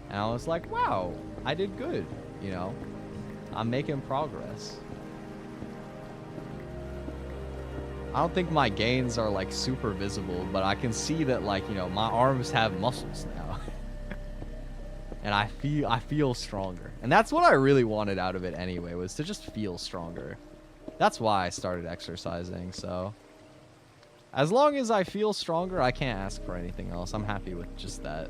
and I was like, wow, I did good. You know, I'm making progress. I don't think my gains are like super visible, but I can see that, like, you know, my arms have muscles now. and I feel stronger. And that's what I really wanted out of it anyway, was to just feel stronger. That's why I started exercising, so as long as I feel stronger, I can't ask for anything else. I'm happy with just that.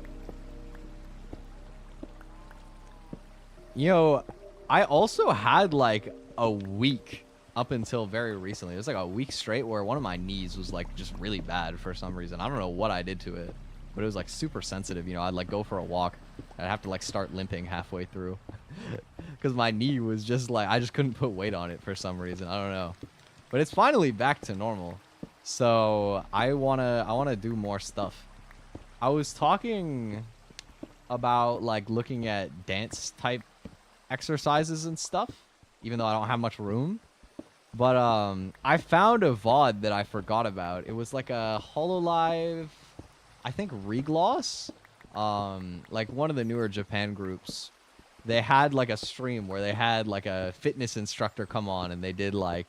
You know, I also had like a week up until very recently. It was like a week straight where one of my knees was like just really bad for some reason. I don't know what I did to it, but it was like super sensitive. You know, I'd like go for a walk. I'd have to like start limping halfway through because my knee was just like, I just couldn't put weight on it for some reason. I don't know, but it's finally back to normal. So I wanna do more stuff. I was talking about like looking at dance type exercises and stuff, even though I don't have much room. But I found a VOD that I forgot about. It was like a HoloLive, I think Regloss, like one of the newer Japan groups. They had like a stream where they had like a fitness instructor come on, and they did like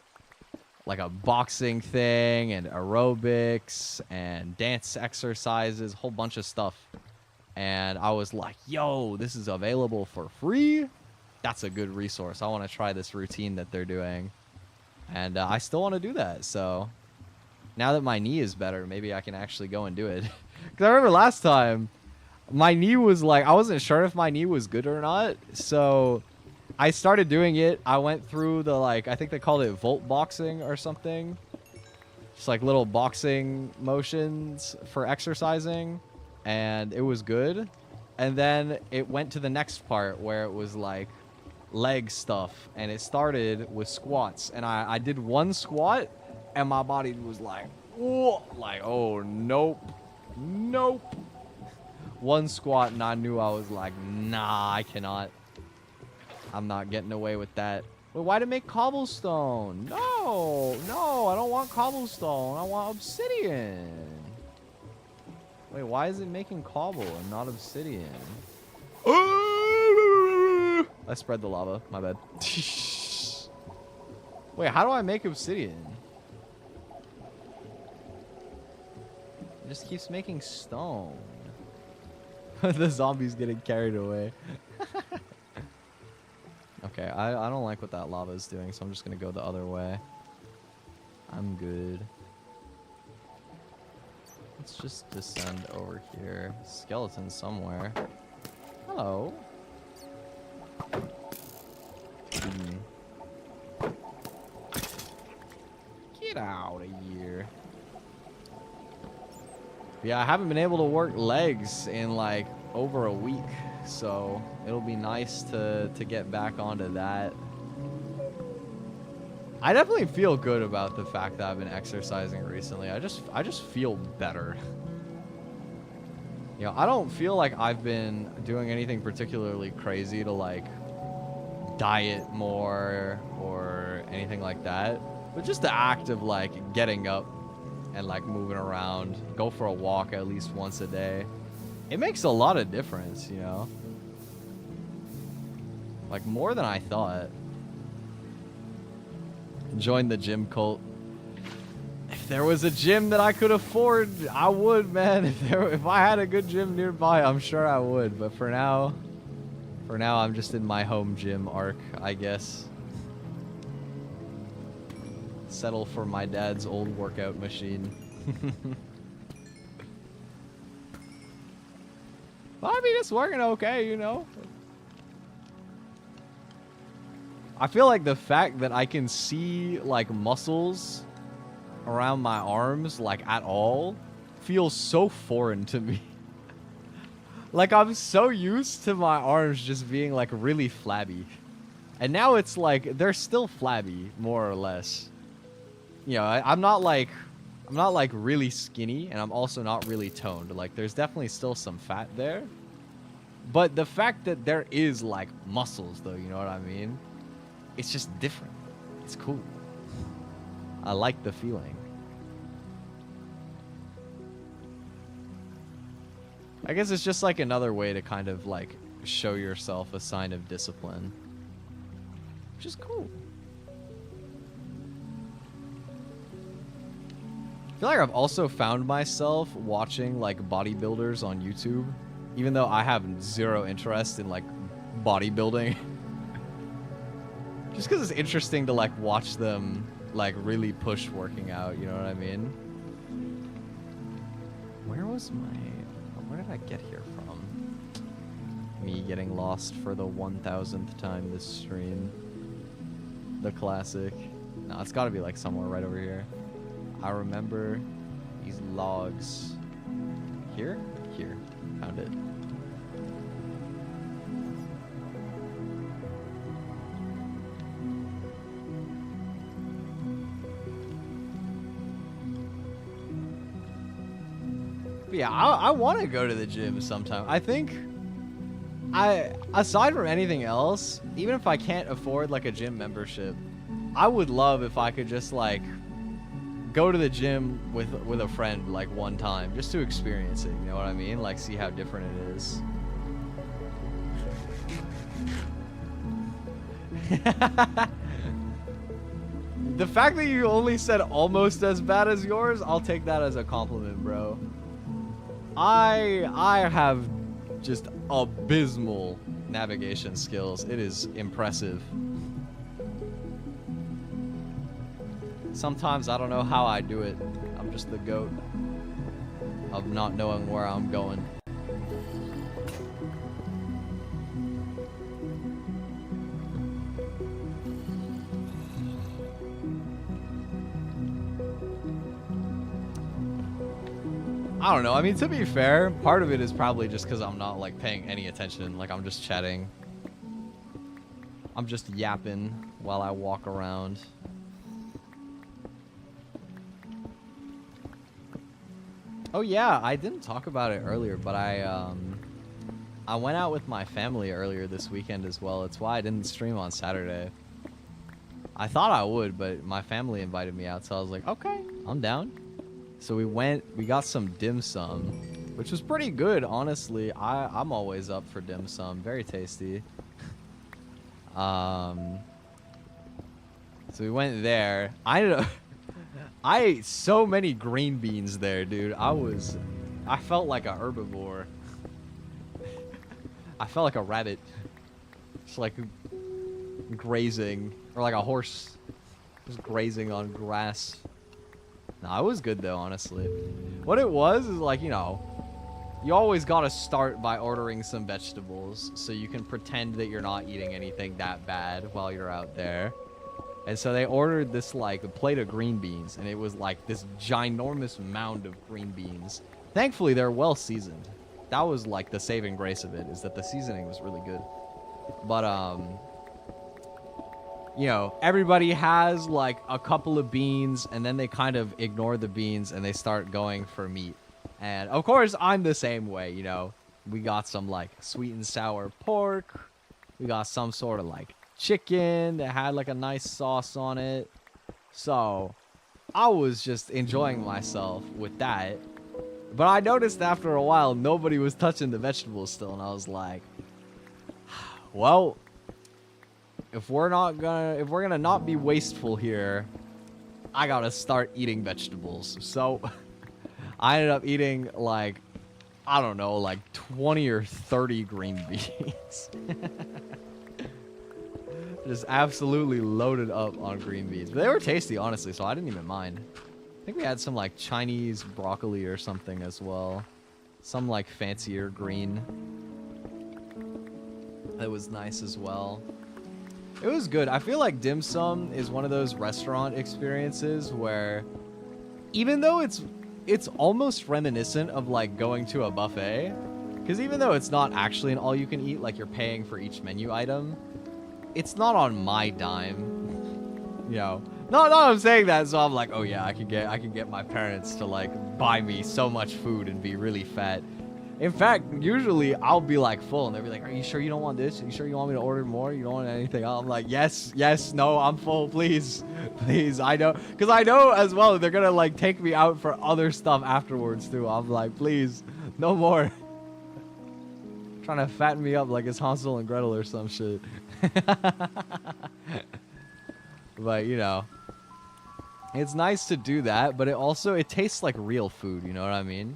a boxing thing and aerobics and dance exercises, a whole bunch of stuff. And I was like, yo, this is available for free? That's a good resource. I want to try this routine that they're doing. And I still want to do that. So now that my knee is better, maybe I can actually go and do it. Because I remember last time, my knee was like, I wasn't sure if my knee was good or not. So I started doing it. I went through the, like, I think they called it volt boxing or something. Just like little boxing motions for exercising. And it was good. And then it went to the next part where it was like leg stuff, and it started with squats, and I did one squat and my body was like, whoa, like, oh nope, one squat, and I knew, I was like, nah, I cannot, I'm not getting away with that. Wait, why did it make cobblestone? No, I don't want cobblestone, I want obsidian. Wait, why is it making cobble and not obsidian? I spread the lava. My bad. Wait, how do I make obsidian? It just keeps making stone. The zombie's getting carried away. Okay, I don't like what that lava is doing, so I'm just going to go the other way. I'm good. Let's just descend over here. Skeleton somewhere. Hello. Get out of here. Yeah, I haven't been able to work legs in like over a week, so it'll be nice to get back onto that. I definitely feel good about the fact that I've been exercising recently. I just feel better. You know, I don't feel like I've been doing anything particularly crazy to like diet more or anything like that, but just the act of like getting up and like moving around, go for a walk at least once a day, it makes a lot of difference, you know, like more than I thought. Join the gym cult. If there was a gym that I could afford, I would, man. If I had a good gym nearby, I'm sure I would. But for now, I'm just in my home gym arc, I guess. Settle for my dad's old workout machine. Well, I mean, it's working okay, you know. I feel like the fact that I can see like muscles around my arms like at all feels so foreign to me. Like I'm so used to my arms just being like really flabby. And now it's like they're still flabby more or less. You know, I'm not like really skinny, and I'm also not really toned. Like there's definitely still some fat there. But the fact that there is like muscles though, you know what I mean? It's just different. It's cool. I like the feeling. I guess it's just like another way to kind of like show yourself a sign of discipline, which is cool. I feel like I've also found myself watching like bodybuilders on YouTube Even though I have zero interest in like bodybuilding. Just because it's interesting to like watch them like really push working out, you know what I mean? Where did I get here from? Me getting lost for the 1000th time this stream. The classic. No, it's gotta be like somewhere right over here. I remember these logs. Here? Here. Found it. But yeah, I want to go to the gym sometime. I think aside from anything else, even if I can't afford like a gym membership, I would love if I could just like go to the gym with a friend like one time just to experience it, you know what I mean? Like see how different it is. The fact that you only said almost as bad as yours, I'll take that as a compliment, bro. I have just abysmal navigation skills. It is impressive. Sometimes I don't know how I do it. I'm just the goat of not knowing where I'm going. I don't know. I mean, to be fair, part of it is probably just because I'm not like paying any attention. Like I'm just chatting. I'm just yapping while I walk around. Oh yeah, I didn't talk about it earlier, but I went out with my family earlier this weekend as well. It's why I didn't stream on Saturday. I thought I would, but my family invited me out, so I was like, okay, I'm down. So we got some dim sum, which was pretty good, honestly. I'm always up for dim sum. Very tasty. So we went there. I ate so many green beans there, dude. I felt like a herbivore. I felt like a rabbit. Just like grazing, or like a horse just grazing on grass. No, it was good though, honestly. What it was is like, you know, you always gotta start by ordering some vegetables so you can pretend that you're not eating anything that bad while you're out there. And so they ordered this like a plate of green beans, and it was like this ginormous mound of green beans. Thankfully, they're well seasoned. That was like the saving grace of it, is that the seasoning was really good. But you know, everybody has like a couple of beans, and then they kind of ignore the beans and they start going for meat. And of course, I'm the same way, you know. We got some like sweet and sour pork. We got some sort of like chicken that had like a nice sauce on it. So I was just enjoying myself with that. But I noticed after a while, nobody was touching the vegetables still. And I was like, well, if we're gonna not be wasteful here, I gotta start eating vegetables. So I ended up eating like, I don't know, like 20 or 30 green beans. Just absolutely loaded up on green beans. But they were tasty, honestly, so I didn't even mind. I think we had some like Chinese broccoli or something as well. Some like fancier green. That was nice as well. It was good. I feel like dim sum is one of those restaurant experiences where even though it's almost reminiscent of like going to a buffet, because even though it's not actually an all you can eat, like you're paying for each menu item, it's not on my dime. You know, no, I'm saying that so I'm like, oh yeah, I can get my parents to like buy me so much food and be really fat. In fact, usually I'll be like full and they'll be like, are you sure you don't want this? Are you sure you want me to order more? You don't want anything else? I'm like, yes, no, I'm full, please. I know, because I know as well they're gonna like take me out for other stuff afterwards too. I'm like, please, no more. Trying to fatten me up like it's Hansel and Gretel or some shit. But you know, it's nice to do that, but it tastes like real food, you know what I mean?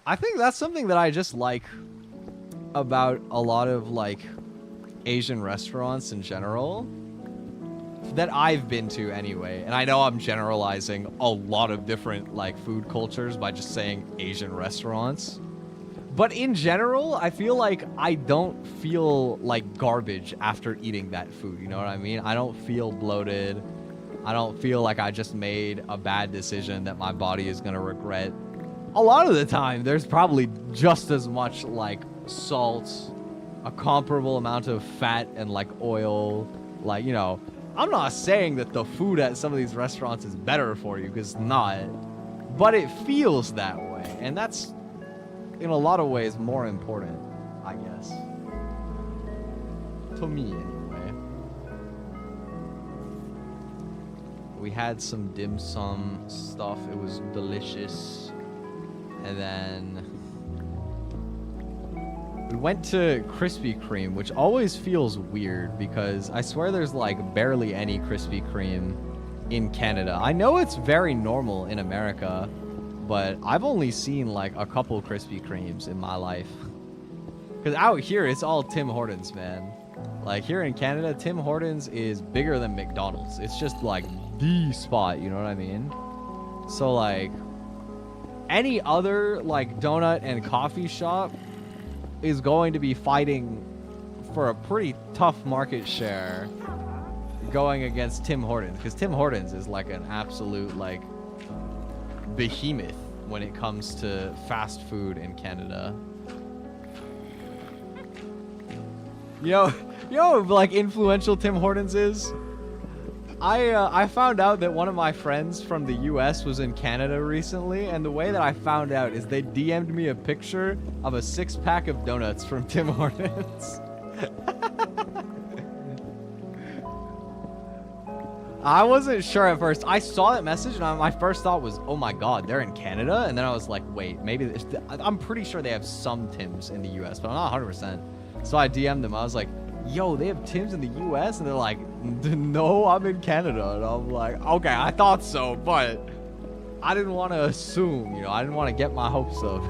I think that's something that I just like about a lot of like Asian restaurants in general that I've been to anyway. And I know I'm generalizing a lot of different like food cultures by just saying Asian restaurants. But in general, I feel like I don't feel like garbage after eating that food. You know what I mean? I don't feel bloated. I don't feel like I just made a bad decision that my body is going to regret. A lot of the time, there's probably just as much like salt, a comparable amount of fat and like oil. Like, you know, I'm not saying that the food at some of these restaurants is better for you, because it's not. But it feels that way. And that's, in a lot of ways, more important, I guess. To me, anyway. We had some dim sum stuff. It was delicious. And then we went to Krispy Kreme, which always feels weird because I swear there's like barely any Krispy Kreme in Canada. I know it's very normal in America, but I've only seen like a couple Krispy Kremes in my life. Because out here, it's all Tim Hortons, man. Like here in Canada, Tim Hortons is bigger than McDonald's. It's just like the spot, you know what I mean? So like any other like donut and coffee shop is going to be fighting for a pretty tough market share going against Tim Hortons, because Tim Hortons is like an absolute like behemoth when it comes to fast food in Canada. You know like influential Tim Hortons is? I found out that one of my friends from the US was in Canada recently, and the way that I found out is they DM'd me a picture of a 6-pack of donuts from Tim Hortons. I wasn't sure at first. I saw that message and my first thought was, oh my god, they're in Canada? And then I was like, wait, maybe... I'm pretty sure they have some Tims in the US, but I'm not 100%. So I DM'd them. I was like, yo, they have Tims in the US? And they're like, no, I'm in Canada. And I'm like, okay, I thought so, but I didn't want to assume, you know, I didn't want to get my hopes up.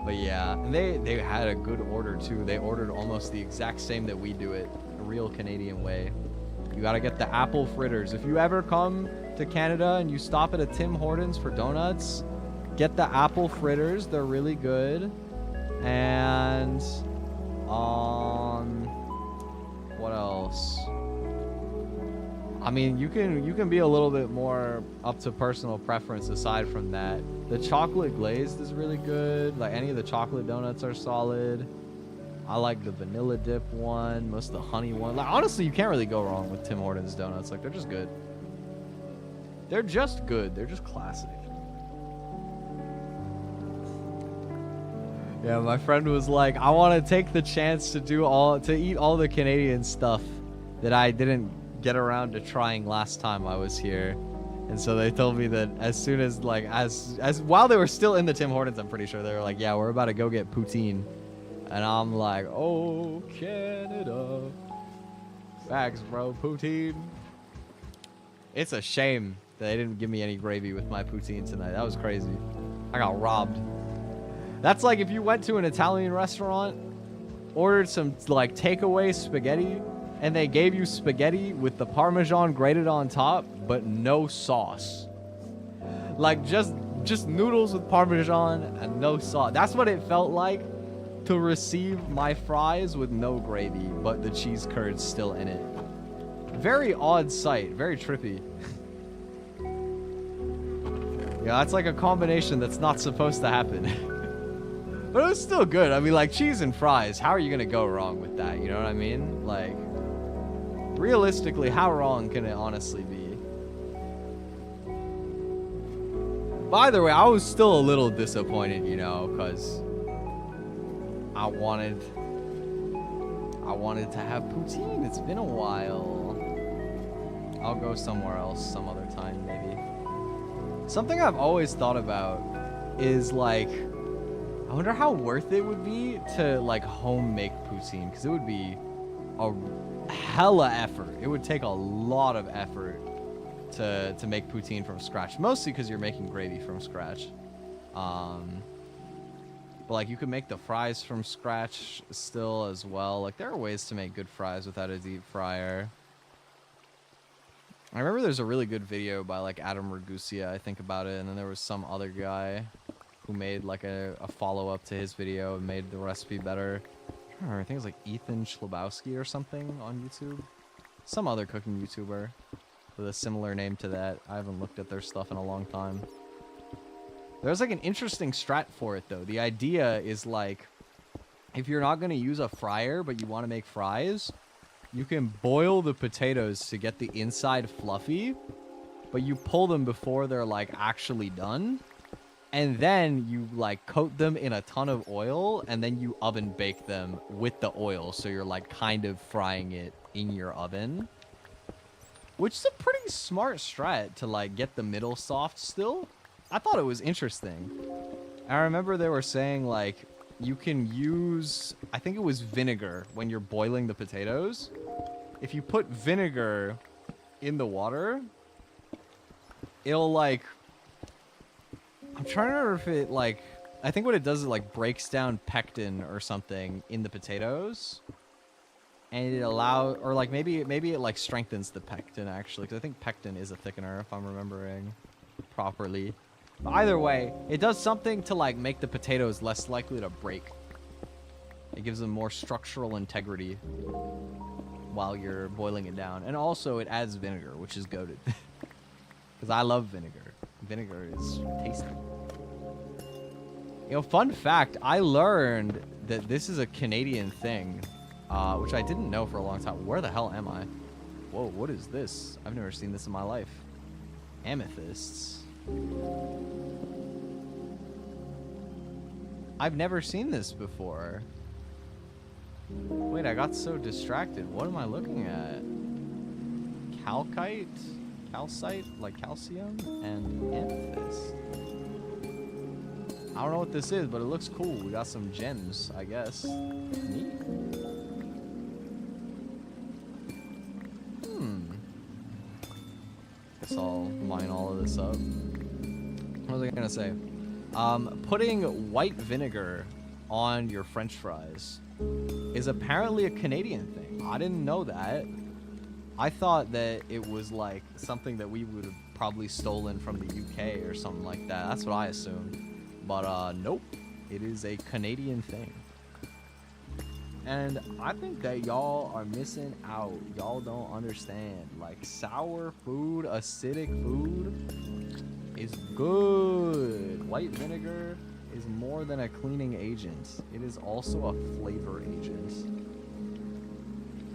But yeah, and they had a good order too. They ordered almost the exact same that we do it, a real Canadian way. You gotta get the apple fritters. If you ever come to Canada and you stop at a Tim Hortons for donuts, get the apple fritters. They're really good. And what else? I mean, you can be a little bit more up to personal preference aside from that. The chocolate glazed is really good. Like any of the chocolate donuts are solid. I like the vanilla dip one, most of the honey one. Like honestly, you can't really go wrong with Tim Hortons donuts. Like they're just good. They're just good. They're just classic. Yeah, my friend was like, I want to take the chance to eat all the Canadian stuff that I didn't get around to trying last time I was here. And so they told me that as soon as like as while they were still in the Tim Hortons, I'm pretty sure they were like, yeah, we're about to go get poutine. And I'm like, oh, Canada. Facts, bro, poutine. It's a shame that they didn't give me any gravy with my poutine tonight. That was crazy. I got robbed. That's like if you went to an Italian restaurant, ordered some like takeaway spaghetti, and they gave you spaghetti with the Parmesan grated on top, but no sauce. Like just noodles with Parmesan and no sauce. That's what it felt like to receive my fries with no gravy, but the cheese curds still in it. Very odd sight, very trippy. Yeah, that's like a combination that's not supposed to happen. But it was still good. I mean, like, cheese and fries, how are you going to go wrong with that? You know what I mean? Like, realistically, how wrong can it honestly be? By the way, I was still a little disappointed, you know, because I wanted to have poutine. It's been a while. I'll go somewhere else some other time, maybe. Something I've always thought about is, like, I wonder how worth it would be to like home make poutine, because it would be a hella effort. It would take a lot of effort to make poutine from scratch, mostly because you're making gravy from scratch. But like you could make the fries from scratch still as well. Like there are ways to make good fries without a deep fryer. I remember there's a really good video by like Adam Ragusia, I think, about it, and then there was some other guy who made like a follow-up to his video and made the recipe better. I don't remember, I think it was like Ethan Schlabowski or something on YouTube. Some other cooking YouTuber with a similar name to that. I haven't looked at their stuff in a long time. There's like an interesting strat for it though. The idea is like, if you're not going to use a fryer but you want to make fries, you can boil the potatoes to get the inside fluffy, but you pull them before they're like actually done. And then you like coat them in a ton of oil and then you oven bake them with the oil. So you're like kind of frying it in your oven, which is a pretty smart strat to like get the middle soft still. I thought it was interesting. I remember they were saying like you can use, I think it was vinegar when you're boiling the potatoes. If you put vinegar in the water, it'll like, I'm trying to remember if it like, I think what it does is like breaks down pectin or something in the potatoes. And it allows, or like maybe it like strengthens the pectin actually, because I think pectin is a thickener if I'm remembering properly. But either way, it does something to like make the potatoes less likely to break. It gives them more structural integrity while you're boiling it down. And also it adds vinegar, which is goated. Because I love vinegar. Vinegar is tasty. You know, fun fact, I learned that this is a Canadian thing, which I didn't know for a long time. Where the hell am I? Whoa, what is this? I've never seen this in my life. Amethysts. I've never seen this before. Wait, I got so distracted. What am I looking at? Calcite? Calcite? Like calcium? And amethyst. I don't know what this is, but it looks cool. We got some gems, I guess. Neat. Guess I'll mine all of this up. What was I gonna say? Putting white vinegar on your French fries is apparently a Canadian thing. I didn't know that. I thought that it was like something that we would have probably stolen from the UK or something like that. That's what I assumed. But nope, it is a Canadian thing. And I think that y'all are missing out. Y'all don't understand. Like sour food, acidic food is good. White vinegar is more than a cleaning agent. It is also a flavor agent.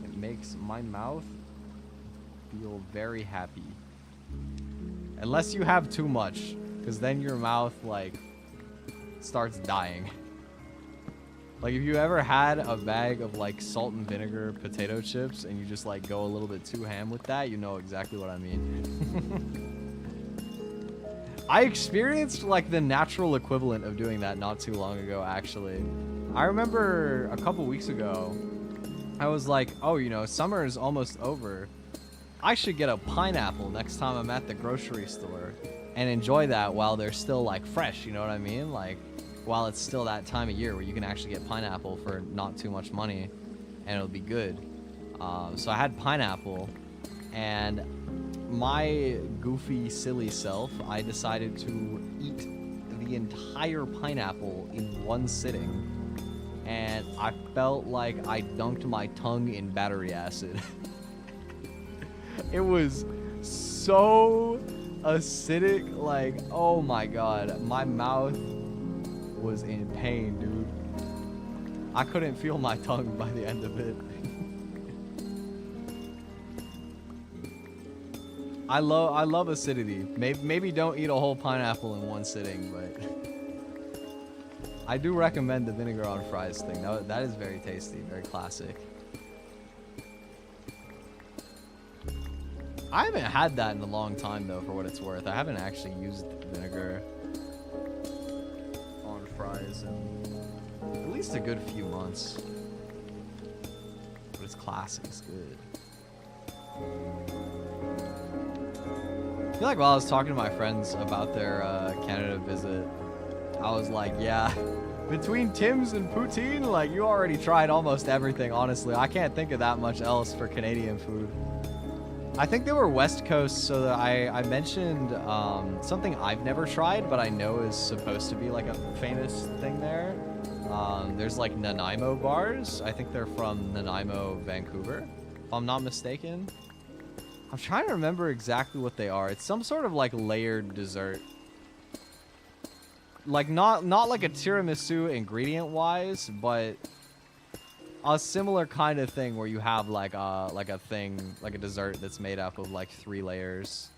It makes my mouth feel very happy. Unless you have too much, because then your mouth like starts dying. Like if you ever had a bag of like salt and vinegar potato chips and you just like go a little bit too ham with that, you know exactly what I mean. I experienced like the natural equivalent of doing that not too long ago, actually. I remember a couple weeks ago, I was like, oh, you know, summer is almost over. I should get a pineapple next time I'm at the grocery store and enjoy that while they're still like fresh, you know what I mean? Like while it's still that time of year where you can actually get pineapple for not too much money and it'll be good. So I had pineapple, and my goofy, silly self, I decided to eat the entire pineapple in one sitting, and I felt like I dunked my tongue in battery acid. It was so acidic, like, oh my god, my mouth was in pain, dude. I couldn't feel my tongue by the end of it. I love acidity. Maybe don't eat a whole pineapple in one sitting, but I do recommend the vinegar on fries thing. That is very tasty, very classic. I haven't had that in a long time though, for what it's worth. I haven't actually used vinegar on fries in at least a good few months. But it's classic, it's good. feel like while I was talking to my friends about their Canada visit, I was like, yeah, between Tim's and poutine, like, you already tried almost everything, honestly. I can't think of that much else for Canadian food. I think they were West Coast, so that I mentioned something I've never tried, but I know is supposed to be like a famous thing there. There's like Nanaimo bars. I think they're from Nanaimo, Vancouver, if I'm not mistaken. I'm trying to remember exactly what they are. It's some sort of like layered dessert. Like not like a tiramisu ingredient wise, but a similar kind of thing where you have like a thing, like a dessert that's made up of like 3 layers.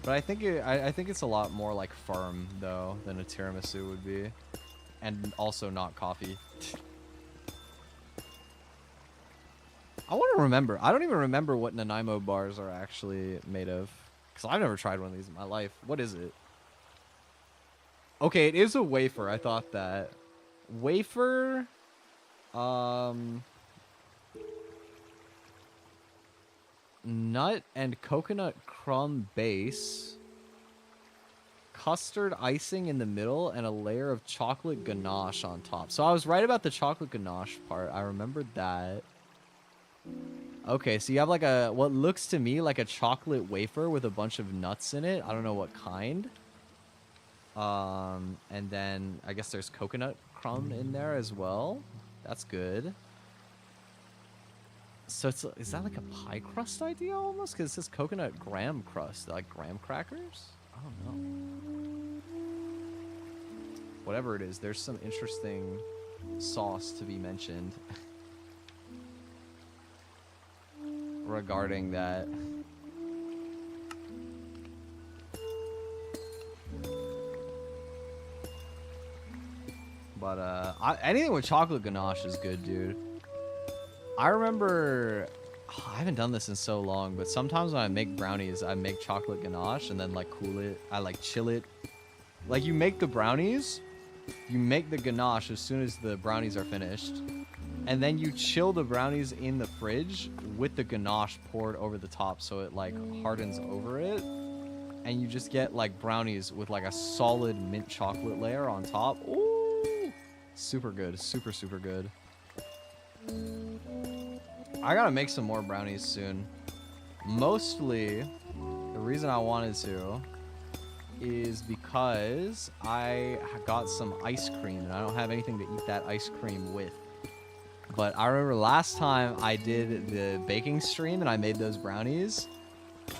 But I think it's a lot more like firm though than a tiramisu would be, and also not coffee. I want to remember. I don't even remember what Nanaimo bars are actually made of, because I've never tried one of these in my life. What is it? Okay, it is a wafer. I thought that. Wafer... nut and coconut crumb base, custard icing in the middle, and a layer of chocolate ganache on top. So I was right about the chocolate ganache part. I remembered that. Okay, so you have like a, what looks to me like a chocolate wafer with a bunch of nuts in it. I don't know what kind. And then I guess there's coconut crumb in there as well. That's good. So it's, is that like a pie crust idea almost? Because it says coconut graham crust, like graham crackers? I don't know. Whatever it is, there's some interesting sauce to be mentioned regarding that. But anything with chocolate ganache is good, dude. I remember, I haven't done this in so long, but sometimes when I make brownies, I make chocolate ganache and then like cool it. I like chill it. Like you make the brownies, you make the ganache as soon as the brownies are finished, and then you chill the brownies in the fridge with the ganache poured over the top so it like hardens over it, and you just get like brownies with like a solid mint chocolate layer on top. Ooh, super good. Super, super good. I gotta make some more brownies soon. Mostly, the reason I wanted to is because I got some ice cream and I don't have anything to eat that ice cream with. But I remember last time I did the baking stream and I made those brownies.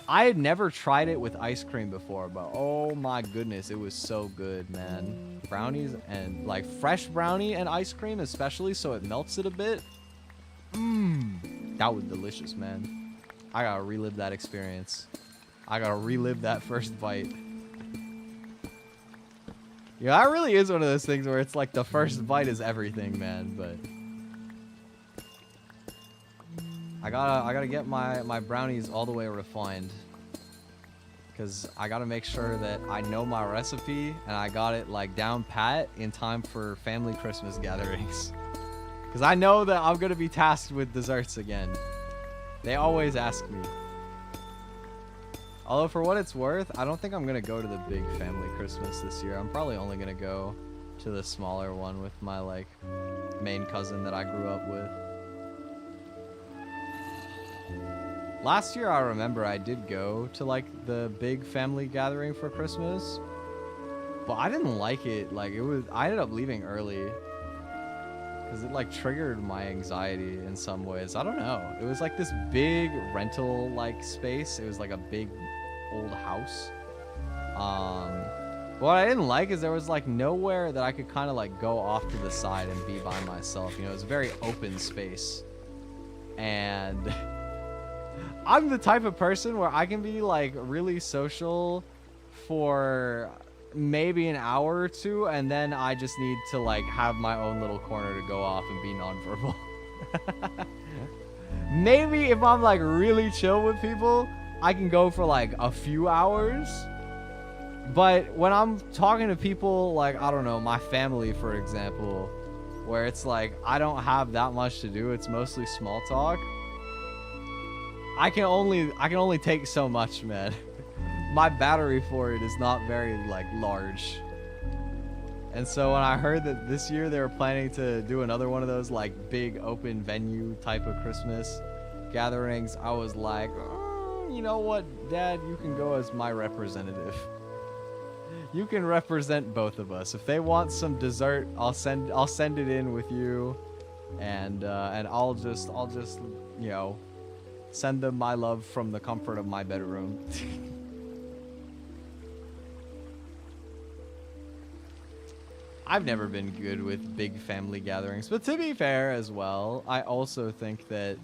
I had never tried it with ice cream before, but oh my goodness, it was so good, man. Brownies and like fresh brownie and ice cream especially, so it melts it a bit. That was delicious, man. I gotta relive that experience. I gotta relive that first bite. Yeah, that really is one of those things where it's like the first bite is everything, man, but I gotta get my brownies all the way refined, because I gotta make sure that I know my recipe and I got it like down pat in time for family Christmas gatherings. Because I know that I'm gonna be tasked with desserts again. They always ask me. Although for what it's worth, I don't think I'm gonna go to the big family Christmas this year. I'm probably only gonna go to the smaller one with my like main cousin that I grew up with. Last year I remember I did go to like the big family gathering for Christmas, but I didn't like it. Like I ended up leaving early because it like triggered my anxiety in some ways. I don't know. It was like this big rental like space. It was like a big old house. What I didn't like is there was like nowhere that I could kind of like go off to the side and be by myself. You know, it was a very open space. And I'm the type of person where I can be like really social for maybe an hour or two, and then I just need to like have my own little corner to go off and be nonverbal. Maybe if I'm like really chill with people, I can go for like a few hours. But when I'm talking to people like, I don't know, my family, for example, where it's like I don't have that much to do, it's mostly small talk, I can only take so much, man. My battery for it is not very like large. And so when I heard that this year they were planning to do another one of those like big open venue type of Christmas gatherings, I was like, you know what, Dad, you can go as my representative. You can represent both of us. If they want some dessert, I'll send it in with you, and I'll just you know, send them my love from the comfort of my bedroom. I've never been good with big family gatherings, but to be fair as well, I also think that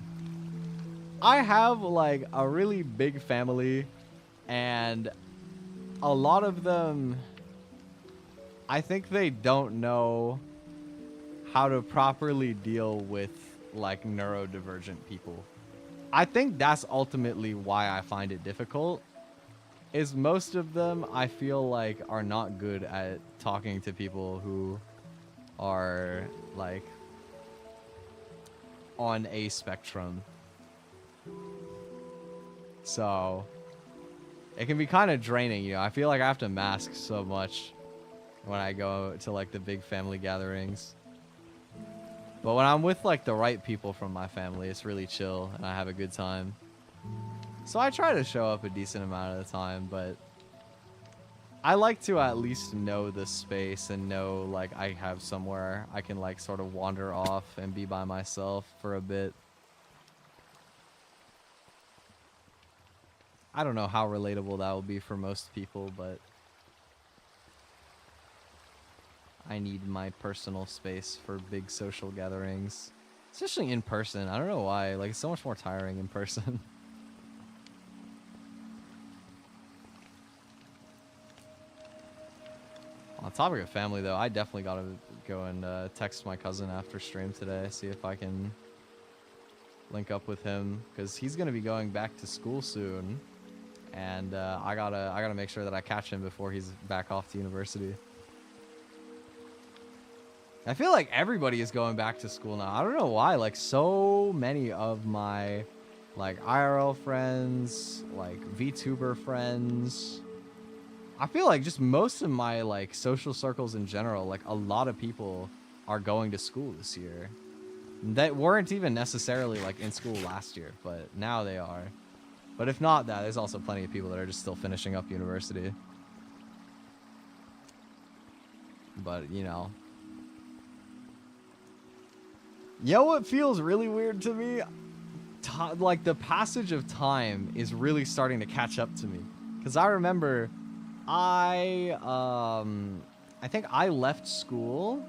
I have like a really big family, and a lot of them, I think they don't know how to properly deal with like neurodivergent people. I think that's ultimately why I find it difficult, is most of them I feel like are not good at talking to people who are like on a spectrum. So it can be kind of draining, you know. I feel like I have to mask so much when I go to like the big family gatherings. But when I'm with like the right people from my family, it's really chill and I have a good time. So I try to show up a decent amount of the time, but I like to at least know the space and know like I have somewhere I can like sort of wander off and be by myself for a bit. I don't know how relatable that will be for most people, but I need my personal space for big social gatherings, especially in person. I don't know why, like it's so much more tiring in person. On the topic of family though, I definitely gotta go and text my cousin after stream today, see if I can link up with him, because he's gonna be going back to school soon, and I gotta make sure that I catch him before he's back off to university. I feel like everybody is going back to school now. I don't know why. Like so many of my like IRL friends, like VTuber friends, I feel like just most of my like social circles in general, like a lot of people are going to school this year that weren't even necessarily like in school last year, but now they are. But if not that, there's also plenty of people that are just still finishing up university. But you know, what feels really weird to me? Like the passage of time is really starting to catch up to me, because I remember I think I left school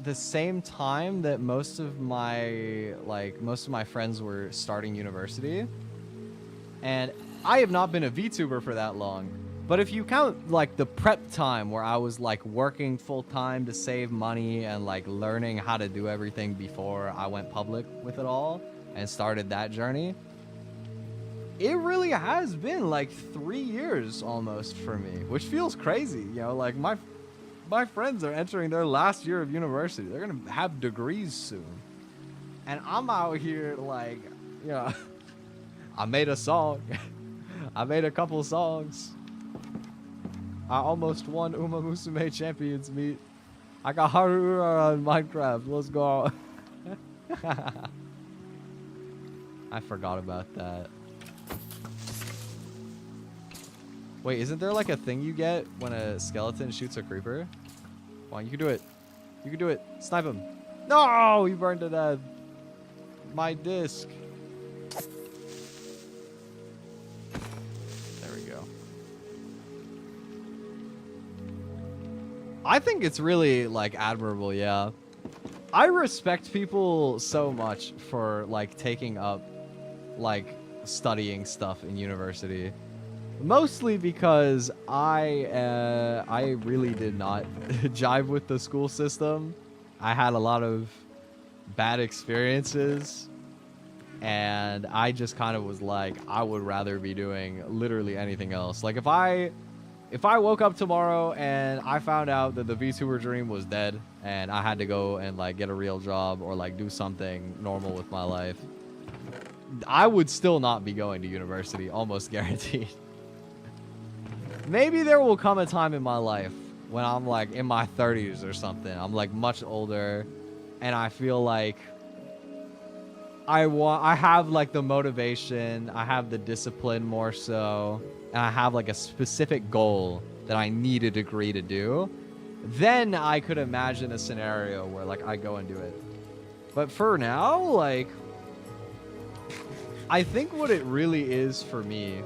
the same time that most of my friends were starting university, and I have not been a VTuber for that long. But if you count like the prep time where I was like working full time to save money and like learning how to do everything before I went public with it all and started that journey, it really has been like 3 years almost for me, which feels crazy. You know, like my friends are entering their last year of university. They're gonna have degrees soon, and I'm out here like, you know, I made a song. I made a couple songs. I almost won Uma Musume Champions meet. I got Harura on Minecraft. Let's go. I forgot about that. Wait, isn't there like a thing you get when a skeleton shoots a creeper? Come on, you can do it. You can do it. Snipe him. No, he burned to death. My disc. There we go. I think it's really like admirable, yeah. I respect people so much for like taking up like studying stuff in university. Mostly because I really did not jive with the school system. I had a lot of bad experiences, and I just kind of was like, I would rather be doing literally anything else. Like if I woke up tomorrow and I found out that the VTuber dream was dead and I had to go and like get a real job or like do something normal with my life, I would still not be going to university, almost guaranteed. Maybe there will come a time in my life when I'm like in my 30s or something. I'm like much older and I feel like I have like the motivation, I have the discipline more so, and I have like a specific goal that I need a degree to do. Then I could imagine a scenario where like I go and do it. But for now, like, I think what it really is for me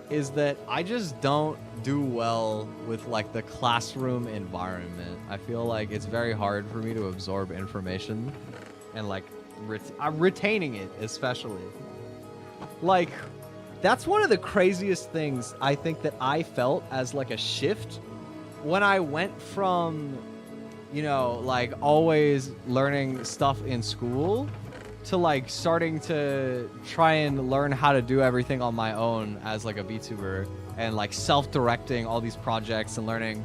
is that I just don't do well with like the classroom environment. I feel like it's very hard for me to absorb information and like retaining it, especially. Like, that's one of the craziest things I think that I felt as like a shift when I went from, you know, like always learning stuff in school to like starting to try and learn how to do everything on my own as like a VTuber and like self-directing all these projects and learning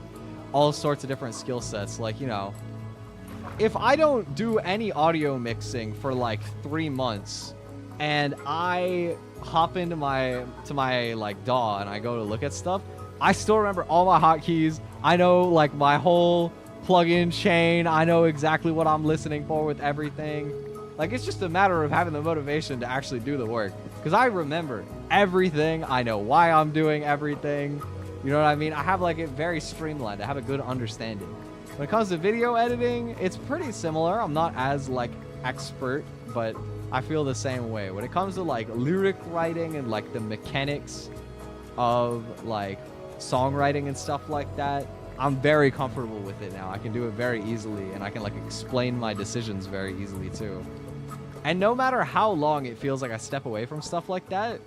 all sorts of different skill sets. Like, you know, if I don't do any audio mixing for like 3 months and I hop into my like DAW and I go to look at stuff, I still remember all my hotkeys. I know like my whole plugin chain. I know exactly what I'm listening for with everything. Like, it's just a matter of having the motivation to actually do the work. Because I remember everything. I know why I'm doing everything. You know what I mean? I have like it very streamlined. I have a good understanding. When it comes to video editing, it's pretty similar. I'm not as like expert, but I feel the same way. When it comes to like lyric writing and like the mechanics of like songwriting and stuff like that, I'm very comfortable with it now. I can do it very easily and I can like explain my decisions very easily too. And no matter how long it feels like I step away from stuff like that,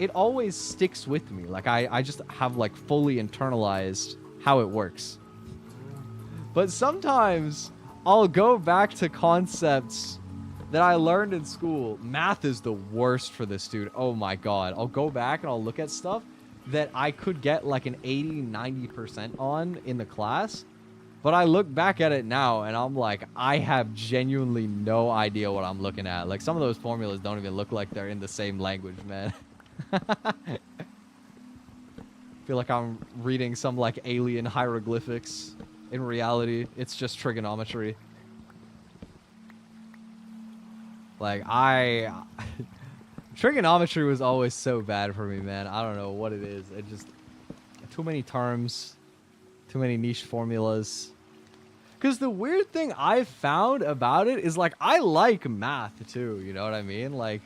it always sticks with me. Like I just have like fully internalized how it works. But sometimes I'll go back to concepts that I learned in school. Math is the worst for this, dude. Oh my God. I'll go back and I'll look at stuff that I could get like an 80-90% on in the class. But I look back at it now and I'm like, I have genuinely no idea what I'm looking at. Like, some of those formulas don't even look like they're in the same language, man. Feel like I'm reading some like alien hieroglyphics. In reality, it's just trigonometry. Like, trigonometry was always so bad for me, man. I don't know what it is. It just, too many terms, too many niche formulas. Because the weird thing I've found about it is like, I like math too, you know what I mean? Like,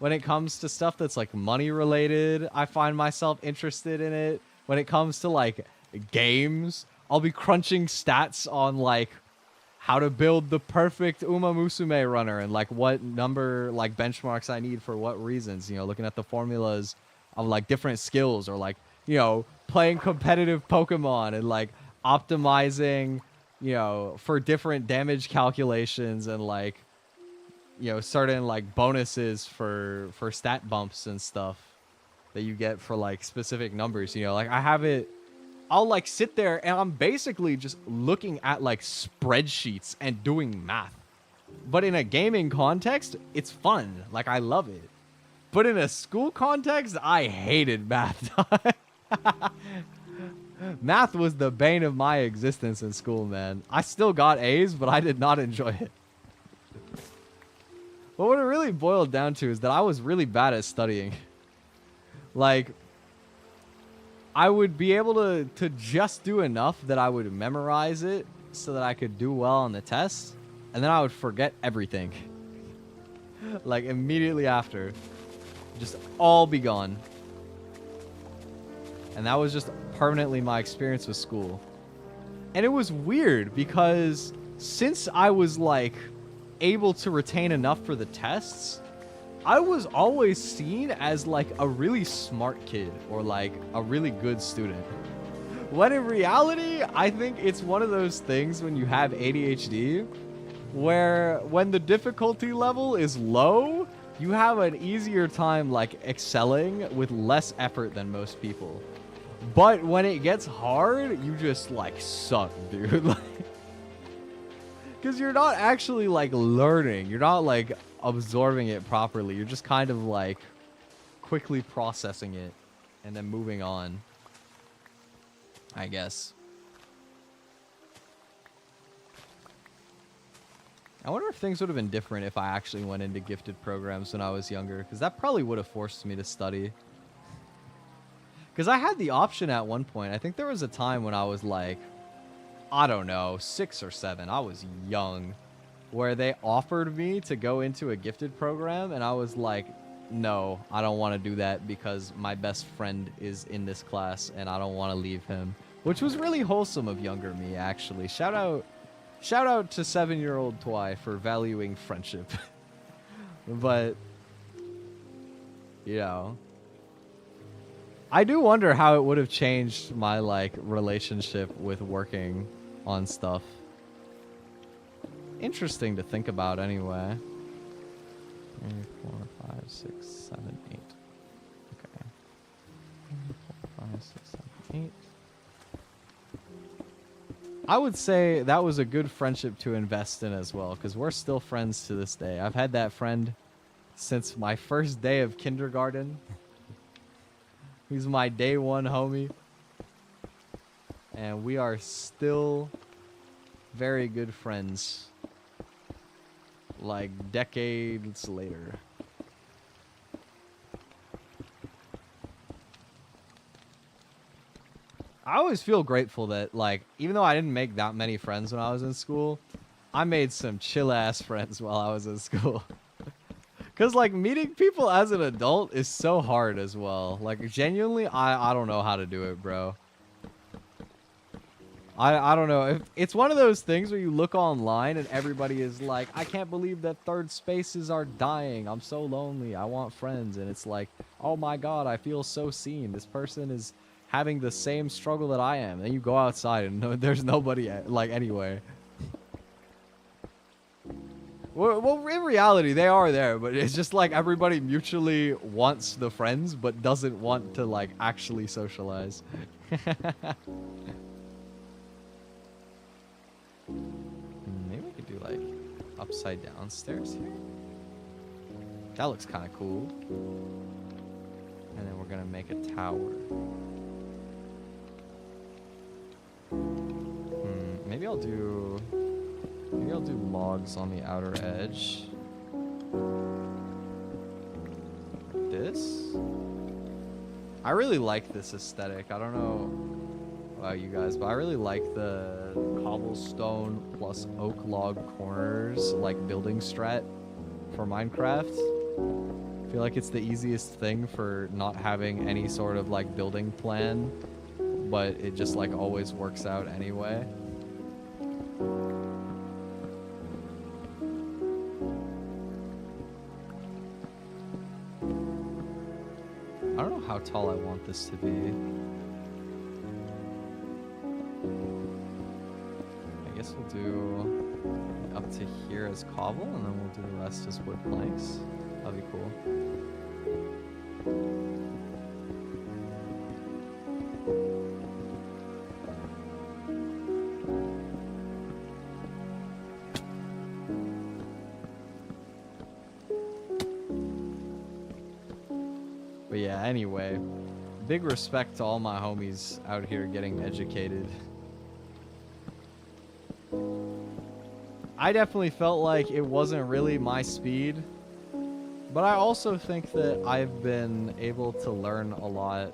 when it comes to stuff that's like money related, I find myself interested in it. When it comes to like games, I'll be crunching stats on like how to build the perfect Uma Musume runner and like what number like benchmarks I need for what reasons, you know, looking at the formulas of like different skills, or like, you know, playing competitive Pokemon and like optimizing, you know, for different damage calculations and like, you know, certain like bonuses for stat bumps and stuff that you get for like specific numbers, you know. Like, I have it, I'll like sit there and I'm basically just looking at like spreadsheets and doing math. But in a gaming context, it's fun. Like, I love it. But in a school context, I hated math. Math was the bane of my existence in school, man. I still got A's, but I did not enjoy it. But what it really boiled down to is that I was really bad at studying. Like, I would be able to just do enough that I would memorize it so that I could do well on the test, and then I would forget everything. Like, immediately after. Just all be gone. And that was just permanently my experience with school. And it was weird because since I was like able to retain enough for the tests, I was always seen as like a really smart kid or like a really good student. When in reality, I think it's one of those things when you have ADHD where when the difficulty level is low, you have an easier time like excelling with less effort than most people. But when it gets hard, you just like suck, dude. Like, because you're not actually like learning. You're not like absorbing it properly. You're just kind of like quickly processing it and then moving on, I guess. I wonder if things would have been different if I actually went into gifted programs when I was younger, because that probably would have forced me to study. Because I had the option at one point. I think there was a time when I was like, I don't know, 6 or 7. I was young, where they offered me to go into a gifted program, and I was like, no, I don't want to do that because my best friend is in this class and I don't want to leave him. Which was really wholesome of younger me, actually. Shout out to 7-year-old Twi for valuing friendship. But, you know, I do wonder how it would have changed my, like, relationship with working on stuff. Interesting to think about anyway. 3, 4, 5, 6, 7, 8. Okay. 3, 4, 5, 6, 7, 8. I would say that was a good friendship to invest in as well, because we're still friends to this day. I've had that friend since my first day of kindergarten. He's my day one homie. And we are still very good friends, like decades later. I always feel grateful that, like, even though I didn't make that many friends when I was in school, I made some chill-ass friends while I was in school. Because, like, meeting people as an adult is so hard as well. Like, genuinely, I don't know how to do it, bro. I don't know. It's one of those things where you look online and everybody is like, I can't believe that third spaces are dying. I'm so lonely. I want friends. And it's like, oh my God, I feel so seen. This person is having the same struggle that I am. And you go outside and there's nobody, like, anywhere. Well, in reality, they are there, but it's just like everybody mutually wants the friends, but doesn't want to, like, actually socialize. Maybe we could do, like, upside down stairs here. That looks kind of cool. And then we're gonna make a tower. Maybe I'll do logs on the outer edge. Like this. I really like this aesthetic. I don't know about you guys, but I really like the cobblestone plus oak log corners, like, building strat for Minecraft. I feel like it's the easiest thing for not having any sort of, like, building plan, but it just, like, always works out anyway. I don't know how tall I want this to be. I guess we'll do up to here as cobble, and then we'll do the rest as wood planks. That'd be cool. But yeah, anyway, big respect to all my homies out here getting educated. I definitely felt like it wasn't really my speed, but I also think that I've been able to learn a lot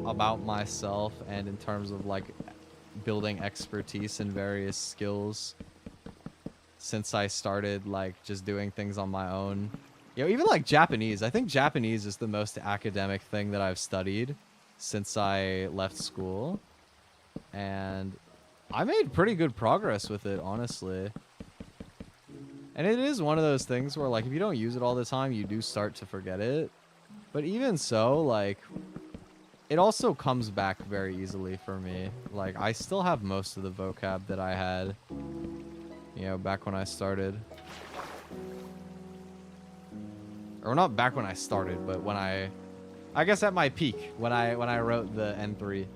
about myself and in terms of, like, building expertise in various skills since I started, like, just doing things on my own. You know, even, like, Japanese. I think Japanese is the most academic thing that I've studied since I left school. And I made pretty good progress with it, honestly. And it is one of those things where, like, if you don't use it all the time, you do start to forget it. But even so, like, it also comes back very easily for me. Like, I still have most of the vocab that I had, you know, back when I started. Or not back when I started, but when I guess at my peak, when I wrote the N3.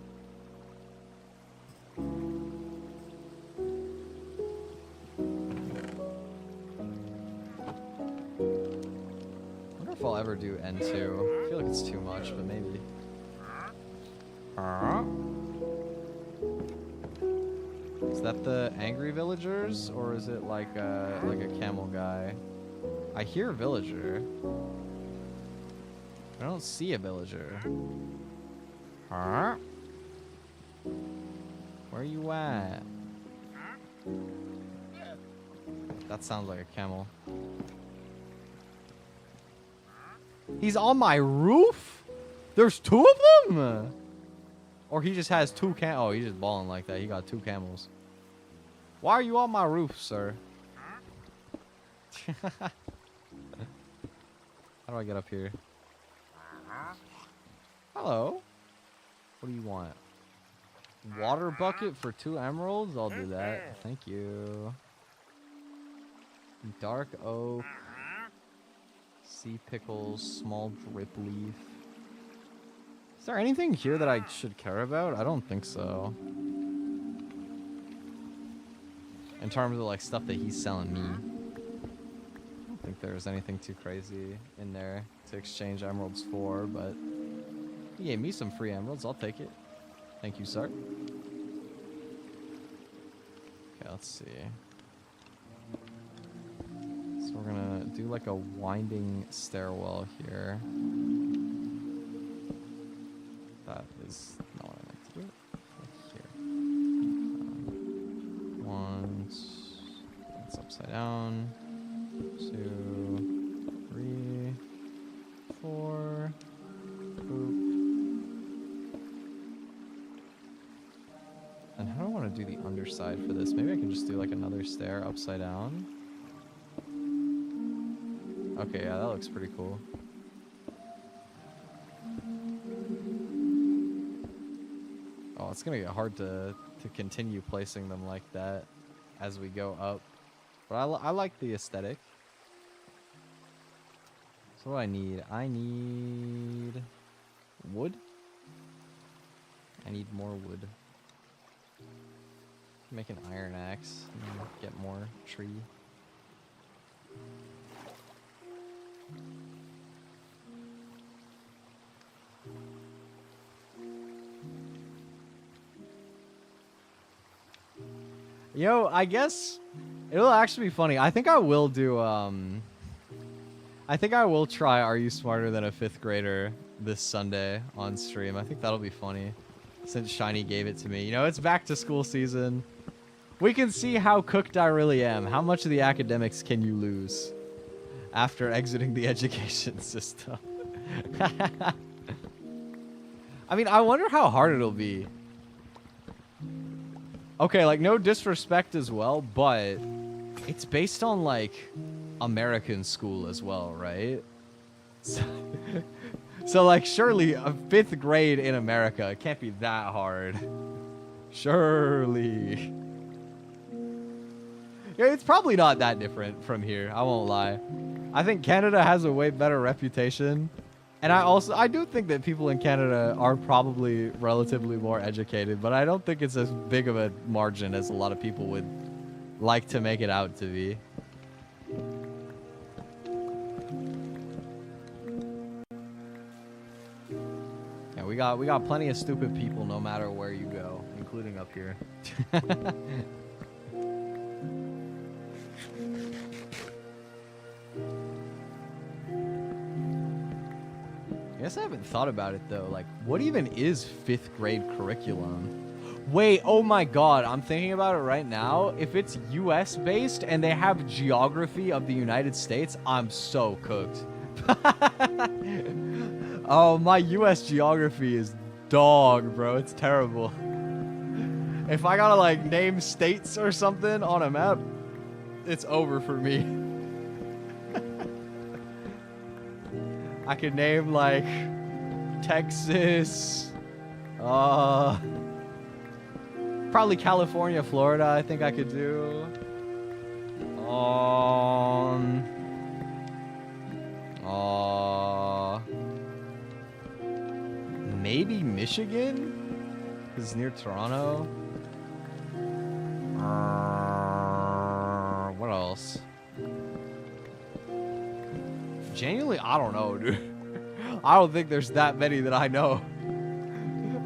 Is that the angry villagers, or is it like a camel guy? I hear villager. I don't see a villager. Where you at? That sounds like a camel. He's on my roof? There's two of them? Or he just has two oh, he's just balling like that. He got two camels. Why are you on my roof, sir? How do I get up here? Hello. What do you want? Water bucket for 2 emeralds? I'll do that. Thank you. Dark oak. Sea pickles. Small drip leaf. Is there anything here that I should care about? I don't think so. In terms of like stuff that he's selling me. I don't think there's anything too crazy in there to exchange emeralds for, but he gave me some free emeralds. I'll take it. Thank you, sir. Okay, let's see. So we're gonna do like a winding stairwell here. That is not what I meant to do. Here. One. That's upside down. 2, 3, 4. Boop. And how do I want to do the underside for this? Maybe I can just do like another stair upside down. Okay, yeah, that looks pretty cool. Oh, it's gonna get hard to continue placing them like that as we go up. But I like the aesthetic. So what do I need? I need wood. I need more wood. Make an iron axe and get more tree. Yo, I guess it'll actually be funny. I think I will do I think I will try Are You Smarter Than a 5th Grader this Sunday on stream. I think that'll be funny since Shiny gave it to me. You know, it's back to school season. We can see how cooked I really am. How much of the academics can you lose after exiting the education system? I mean, I wonder how hard it'll be. Okay, like, no disrespect as well, but it's based on, like, American school as well, right? So like, surely a 5th grade in America, it can't be that hard. Surely. Yeah, it's probably not that different from here, I won't lie. I think Canada has a way better reputation. And I do think that people in Canada are probably relatively more educated, but I don't think it's as big of a margin as a lot of people would like to make it out to be. Yeah, we got plenty of stupid people no matter where you go, including up here. I guess I haven't thought about it though. Like, what even is 5th grade curriculum? Wait, oh my god, I'm thinking about it right now. If it's US based and they have geography of the United States, I'm so cooked. Oh, my US geography is dog, bro. It's terrible. If I gotta like name states or something on a map, it's over for me. I could name like Texas, probably California, Florida. I think I could do. Maybe Michigan, because it's near Toronto. What else? Genuinely, I don't know, dude. I don't think there's that many that I know.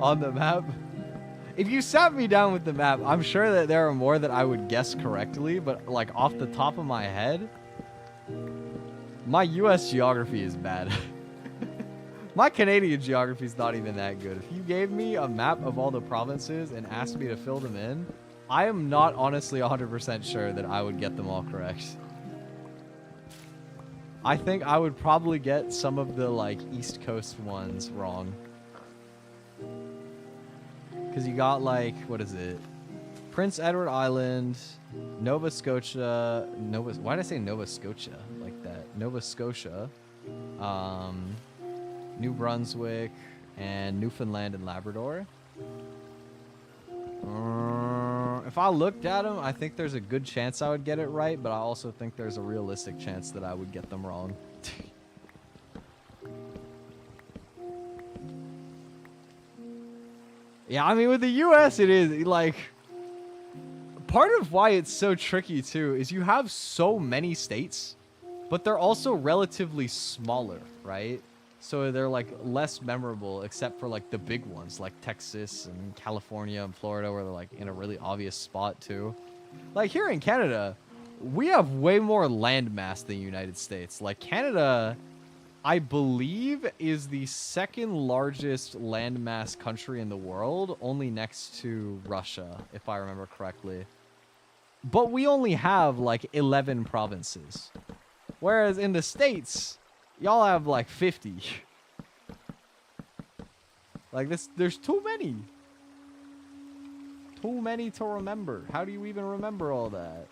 on the map. If you sat me down with the map, I'm sure that there are more that I would guess correctly, but like off the top of my head, my US geography is bad. My Canadian geography is not even that good. If you gave me a map of all the provinces and asked me to fill them in, I am not honestly 100% sure that I would get them all correct. I think I would probably get some of the like East Coast ones wrong. Because you got like, what is it? Prince Edward Island, Nova Scotia, why did I say Nova Scotia like that? Nova Scotia, New Brunswick, and Newfoundland and Labrador. If I looked at them, I think there's a good chance I would get it right, but I also think there's a realistic chance that I would get them wrong. Yeah, I mean, with the US, it is, like, part of why it's so tricky, too, is you have so many states, but they're also relatively smaller, right? So they're, like, less memorable, except for, like, the big ones, like Texas and California and Florida, where they're, like, in a really obvious spot, too. Like, here in Canada, we have way more landmass than the United States. Like, Canada, I believe, is the second largest landmass country in the world, only next to Russia, if I remember correctly. But we only have, like, 11 provinces. Whereas in the States, y'all have, like, 50. Like, there's too many. Too many to remember. How do you even remember all that?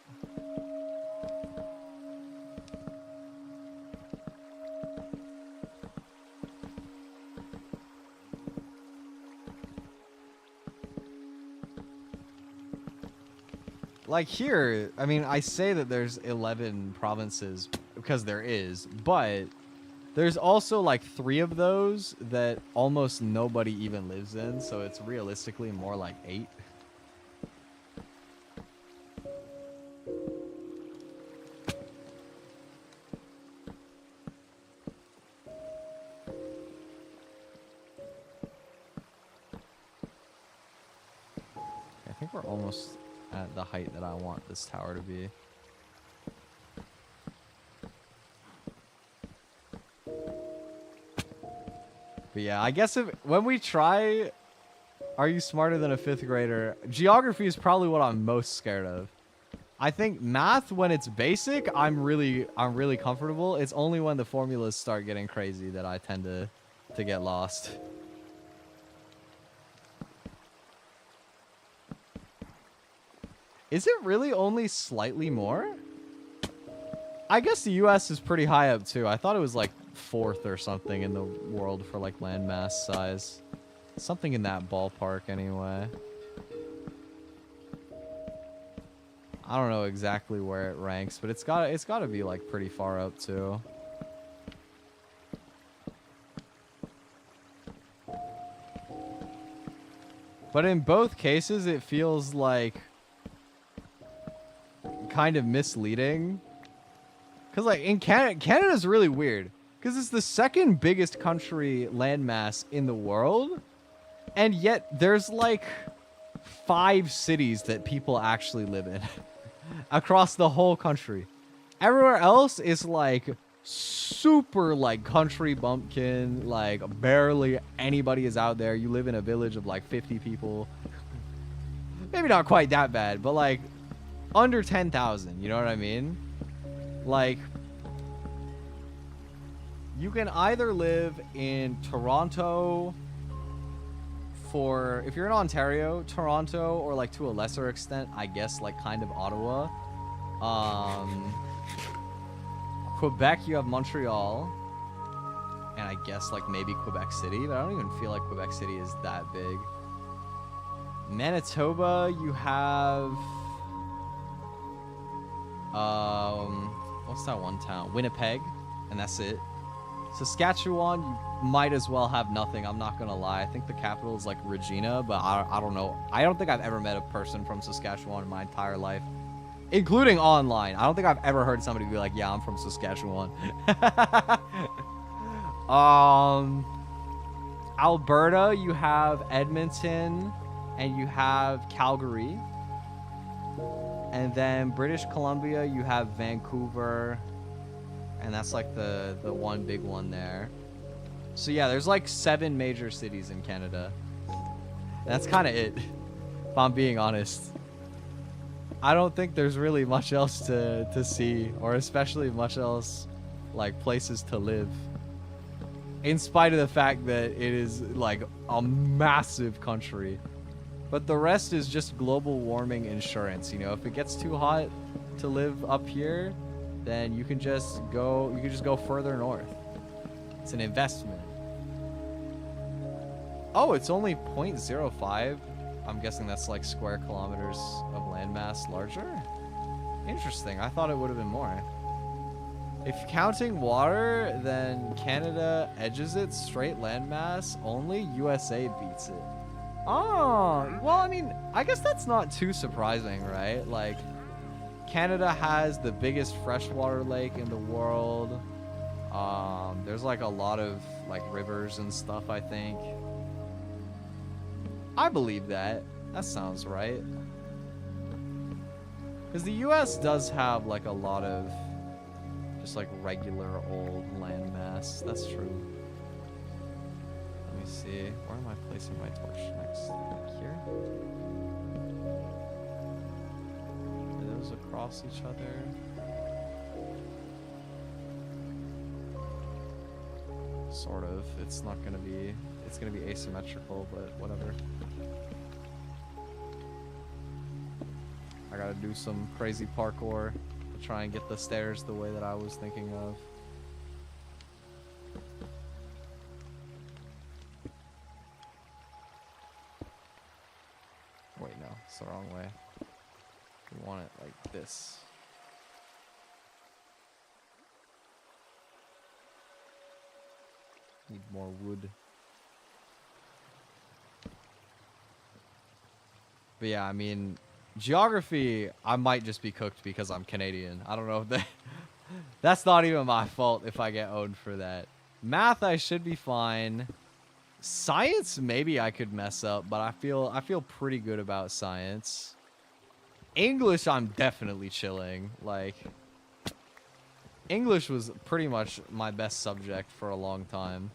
Like here, I mean, I say that there's 11 provinces because there is, but there's also like 3 of those that almost nobody even lives in, so it's realistically more like 8. I think we're almost at the height that I want this tower to be. But yeah, I guess when we try Are You Smarter Than a 5th Grader, geography is probably what I'm most scared of. I think math, when it's basic, I'm really comfortable. It's only when the formulas start getting crazy that I tend to get lost. Is it really only slightly more? I guess the US is pretty high up too. I thought it was like 4th or something in the world for like landmass size. Something in that ballpark anyway. I don't know exactly where it ranks, but it's got to be like pretty far up too. But in both cases, it feels like kind of misleading. Because like in Canada's really weird. Because it's the second biggest country landmass in the world. And yet there's like 5 cities that people actually live in. Across the whole country. Everywhere else is like super like country bumpkin. Like barely anybody is out there. You live in a village of like 50 people. Maybe not quite that bad, but like under 10,000, you know what I mean? Like, you can either live in Toronto if you're in Ontario, Toronto, or like to a lesser extent, I guess like kind of Ottawa. Quebec, you have Montreal. And I guess like maybe Quebec City, but I don't even feel like Quebec City is that big. Manitoba, you have... what's that one town? Winnipeg, and that's it. Saskatchewan, you might as well have nothing. I'm not gonna lie. I think the capital is like Regina, but I don't know. I don't think I've ever met a person from Saskatchewan in my entire life, including online. I don't think I've ever heard somebody be like, "Yeah, I'm from Saskatchewan." Alberta, you have Edmonton, and you have Calgary. And then British Columbia, you have Vancouver, and that's like the one big one there. So yeah, there's like 7 major cities in Canada. That's kind of it, if I'm being honest. I don't think there's really much else to see, or especially much else like places to live. In spite of the fact that it is like a massive country. But the rest is just global warming insurance. You know, if it gets too hot to live up here, then you can just go further north. It's an investment. Oh, it's only 0.05. I'm guessing that's like square kilometers of landmass larger. Interesting. I thought it would have been more. If counting water, then Canada edges it. Straight landmass, only USA beats it. Oh, well, I mean, I guess that's not too surprising, right? Like, Canada has the biggest freshwater lake in the world. There's like a lot of like rivers and stuff, I think. I believe that. That sounds right. Because the US does have like a lot of just like regular old landmass. That's true. Let me see. Where am I placing my torch next? Like here? Are those across each other? Sort of. It's not gonna be. It's gonna be asymmetrical, but whatever. I gotta do some crazy parkour to try and get the stairs the way that I was thinking of. Wait, no, it's the wrong way. We want it like this. Need more wood. But yeah, I mean, geography, I might just be cooked because I'm Canadian. I don't know if that's not even my fault if I get owned for that. Math, I should be fine. Science, maybe I could mess up, but I feel pretty good about science. English, I'm definitely chilling. Like, English was pretty much my best subject for a long time.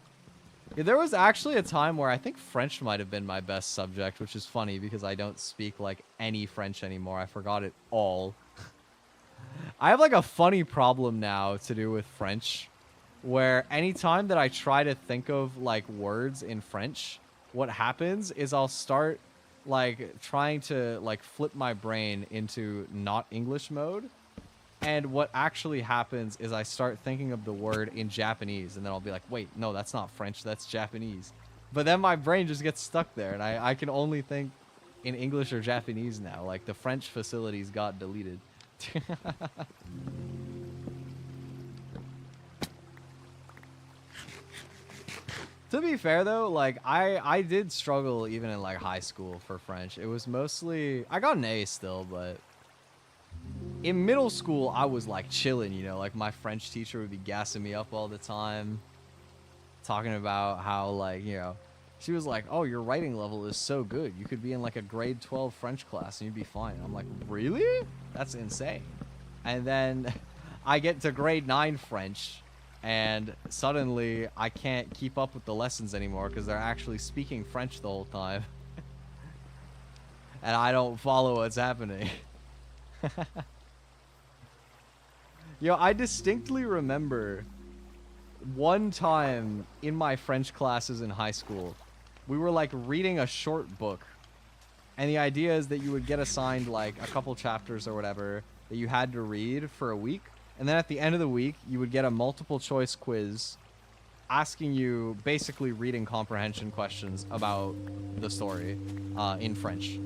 Yeah, there was actually a time where I think French might have been my best subject, which is funny because I don't speak like any French anymore. I forgot it all. I have like a funny problem now to do with French, where anytime that I try to think of like words in French, what happens is I'll start like trying to like flip my brain into not English mode. And what actually happens is I start thinking of the word in Japanese, and then I'll be like, wait, no, that's not French, that's Japanese. But then my brain just gets stuck there, and I can only think in English or Japanese now. Like, the French facilities got deleted. To be fair, though, like, I did struggle even in, like, high school for French. It was mostly... I got an A still, but... In middle school, I was like chilling, you know, like my French teacher would be gassing me up all the time, talking about how like, you know, she was like, oh, your writing level is so good. You could be in like a grade 12 French class and you'd be fine. I'm like, really? That's insane. And then I get to grade 9 French and suddenly I can't keep up with the lessons anymore because they're actually speaking French the whole time. And I don't follow what's happening. Yo, I distinctly remember one time in my French classes in high school, we were like reading a short book. And the idea is that you would get assigned like a couple chapters or whatever that you had to read for a week. And then at the end of the week, you would get a multiple choice quiz asking you basically reading comprehension questions about the story in French.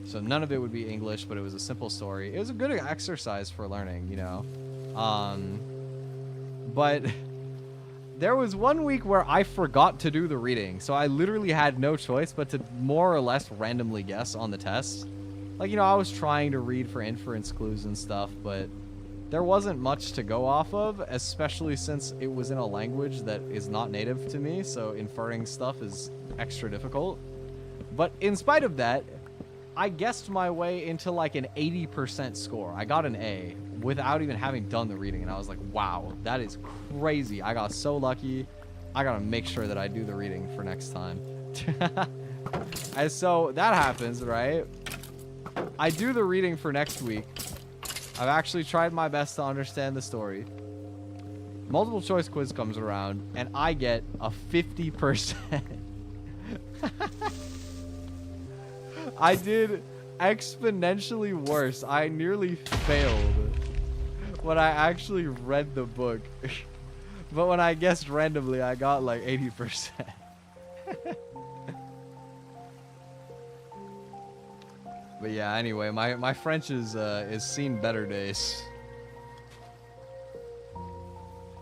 So none of it would be English, but it was a simple story. It was a good exercise for learning, you know. But there was one week where I forgot to do the reading. So I literally had no choice but to more or less randomly guess on the test. Like, you know, I was trying to read for inference clues and stuff, but there wasn't much to go off of, especially since it was in a language that is not native to me, so inferring stuff is extra difficult. But in spite of that, I guessed my way into like an 80% score. I got an A without even having done the reading, and I was like, wow, that is crazy. I got so lucky. I gotta make sure that I do the reading for next time. And so that happens, right? I do the reading for next week. I've actually tried my best to understand the story. Multiple choice quiz comes around, and I get a 50%. I did exponentially worse. I nearly failed when I actually read the book. But when I guessed randomly, I got like 80%. But yeah, anyway, my French is seen better days.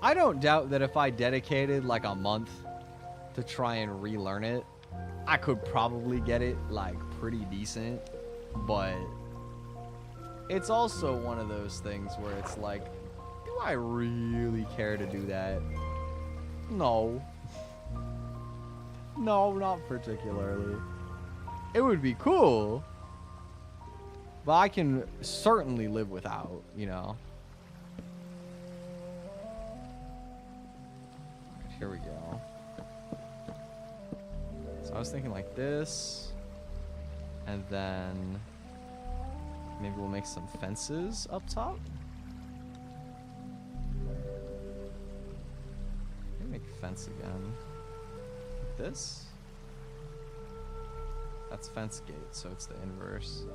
I don't doubt that if I dedicated like a month to try and relearn it, I could probably get it like pretty decent. But it's also one of those things where it's like, do I really care to do that? No. No, not particularly. It would be cool, but I can certainly live without, you know. Here we go. So I was thinking like this, and then maybe we'll make some fences up top. Make fence again. Like this. That's fence gate, so it's the inverse.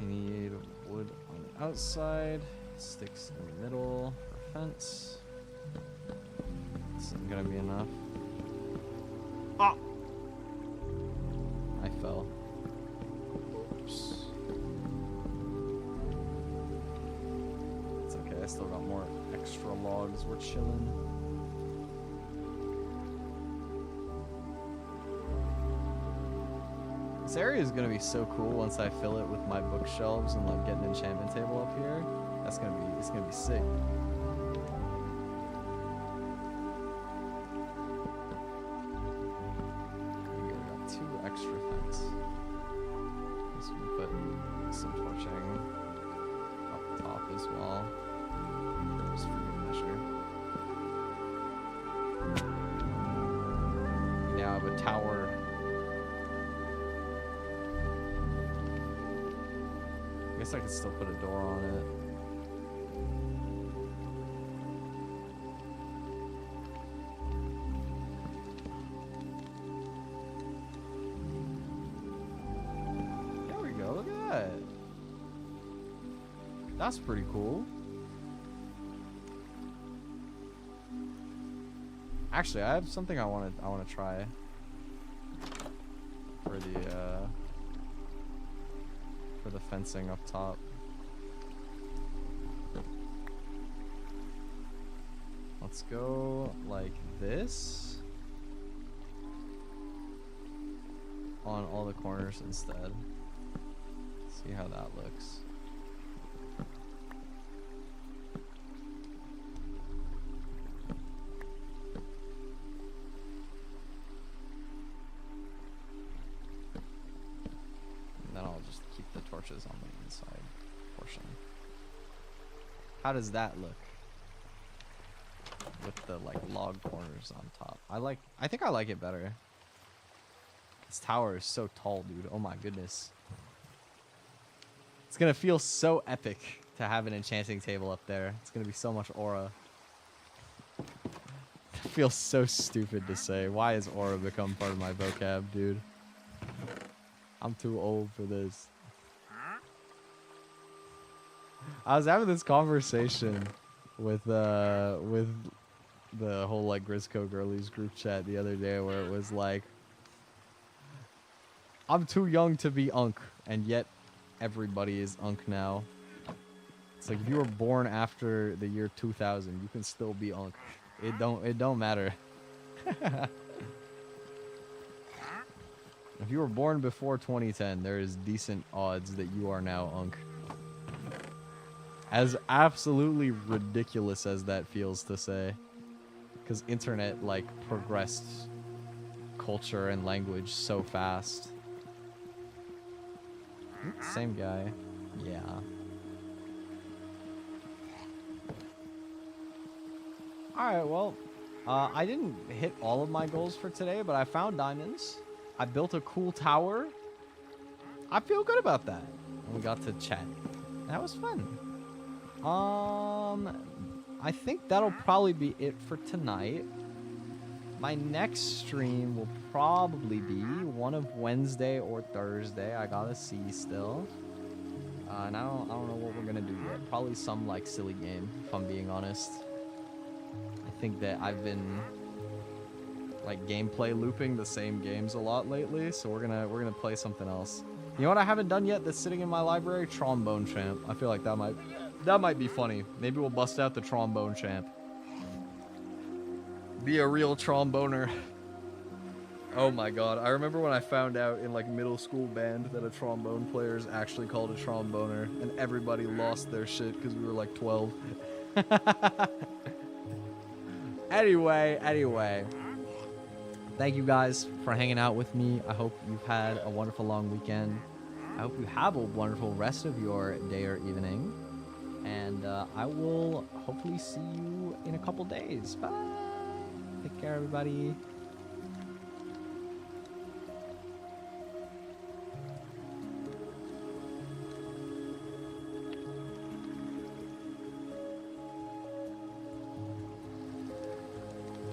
You need wood on the outside, sticks in the middle for fence. This isn't gonna be enough. Ah! I fell. Oops. It's okay, I still got more extra logs. We're chilling. This area is gonna be so cool once I fill it with my bookshelves and like get an enchantment table up here. It's gonna be sick. We got 2 extra fence. So we put some torching up top as well. Just for good measure. Now I have a tower. I guess I could still put a door on it. There we go, look at that. That's pretty cool. Actually, I have something I want to try for the fencing up top. Let's go like this on all the corners instead. See how that looks. Torches on the inside portion. How does that look with the like log corners on top? I think I like it better. This tower is so tall, dude. Oh my goodness. It's gonna feel so epic to have an enchanting table up there. It's gonna be so much aura. It feels so stupid to say. Why has aura become part of my vocab, dude? I'm too old for this. I was having this conversation with the whole like Grisco Girlies group chat the other day where it was like, I'm too young to be Unk, and yet everybody is Unk now. It's like if you were born after the year 2000, you can still be Unk. It don't matter. If you were born before 2010, there is decent odds that you are now Unk. As absolutely ridiculous as that feels to say. Because internet, like, progressed culture and language so fast. Same guy. Yeah. Alright, well, I didn't hit all of my goals for today, but I found diamonds. I built a cool tower. I feel good about that. And we got to chat. That was fun. I think that'll probably be it for tonight. My next stream will probably be one of Wednesday or Thursday. I gotta see still. And I don't know what we're gonna do yet. Probably some like silly game, if I'm being honest. I think that I've been like gameplay looping the same games a lot lately, so we're gonna play something else. You know what I haven't done yet that's sitting in my library? Trombone Champ. I feel like that might be funny. Maybe we'll bust out the Trombone Champ. Be a real tromboner. Oh my god. I remember when I found out in like middle school band that a trombone player is actually called a tromboner, and everybody lost their shit because we were like 12. Anyway. Thank you guys for hanging out with me. I hope you've had a wonderful long weekend. I hope you have a wonderful rest of your day or evening. And I will hopefully see you in a couple days. Bye. Take care, everybody.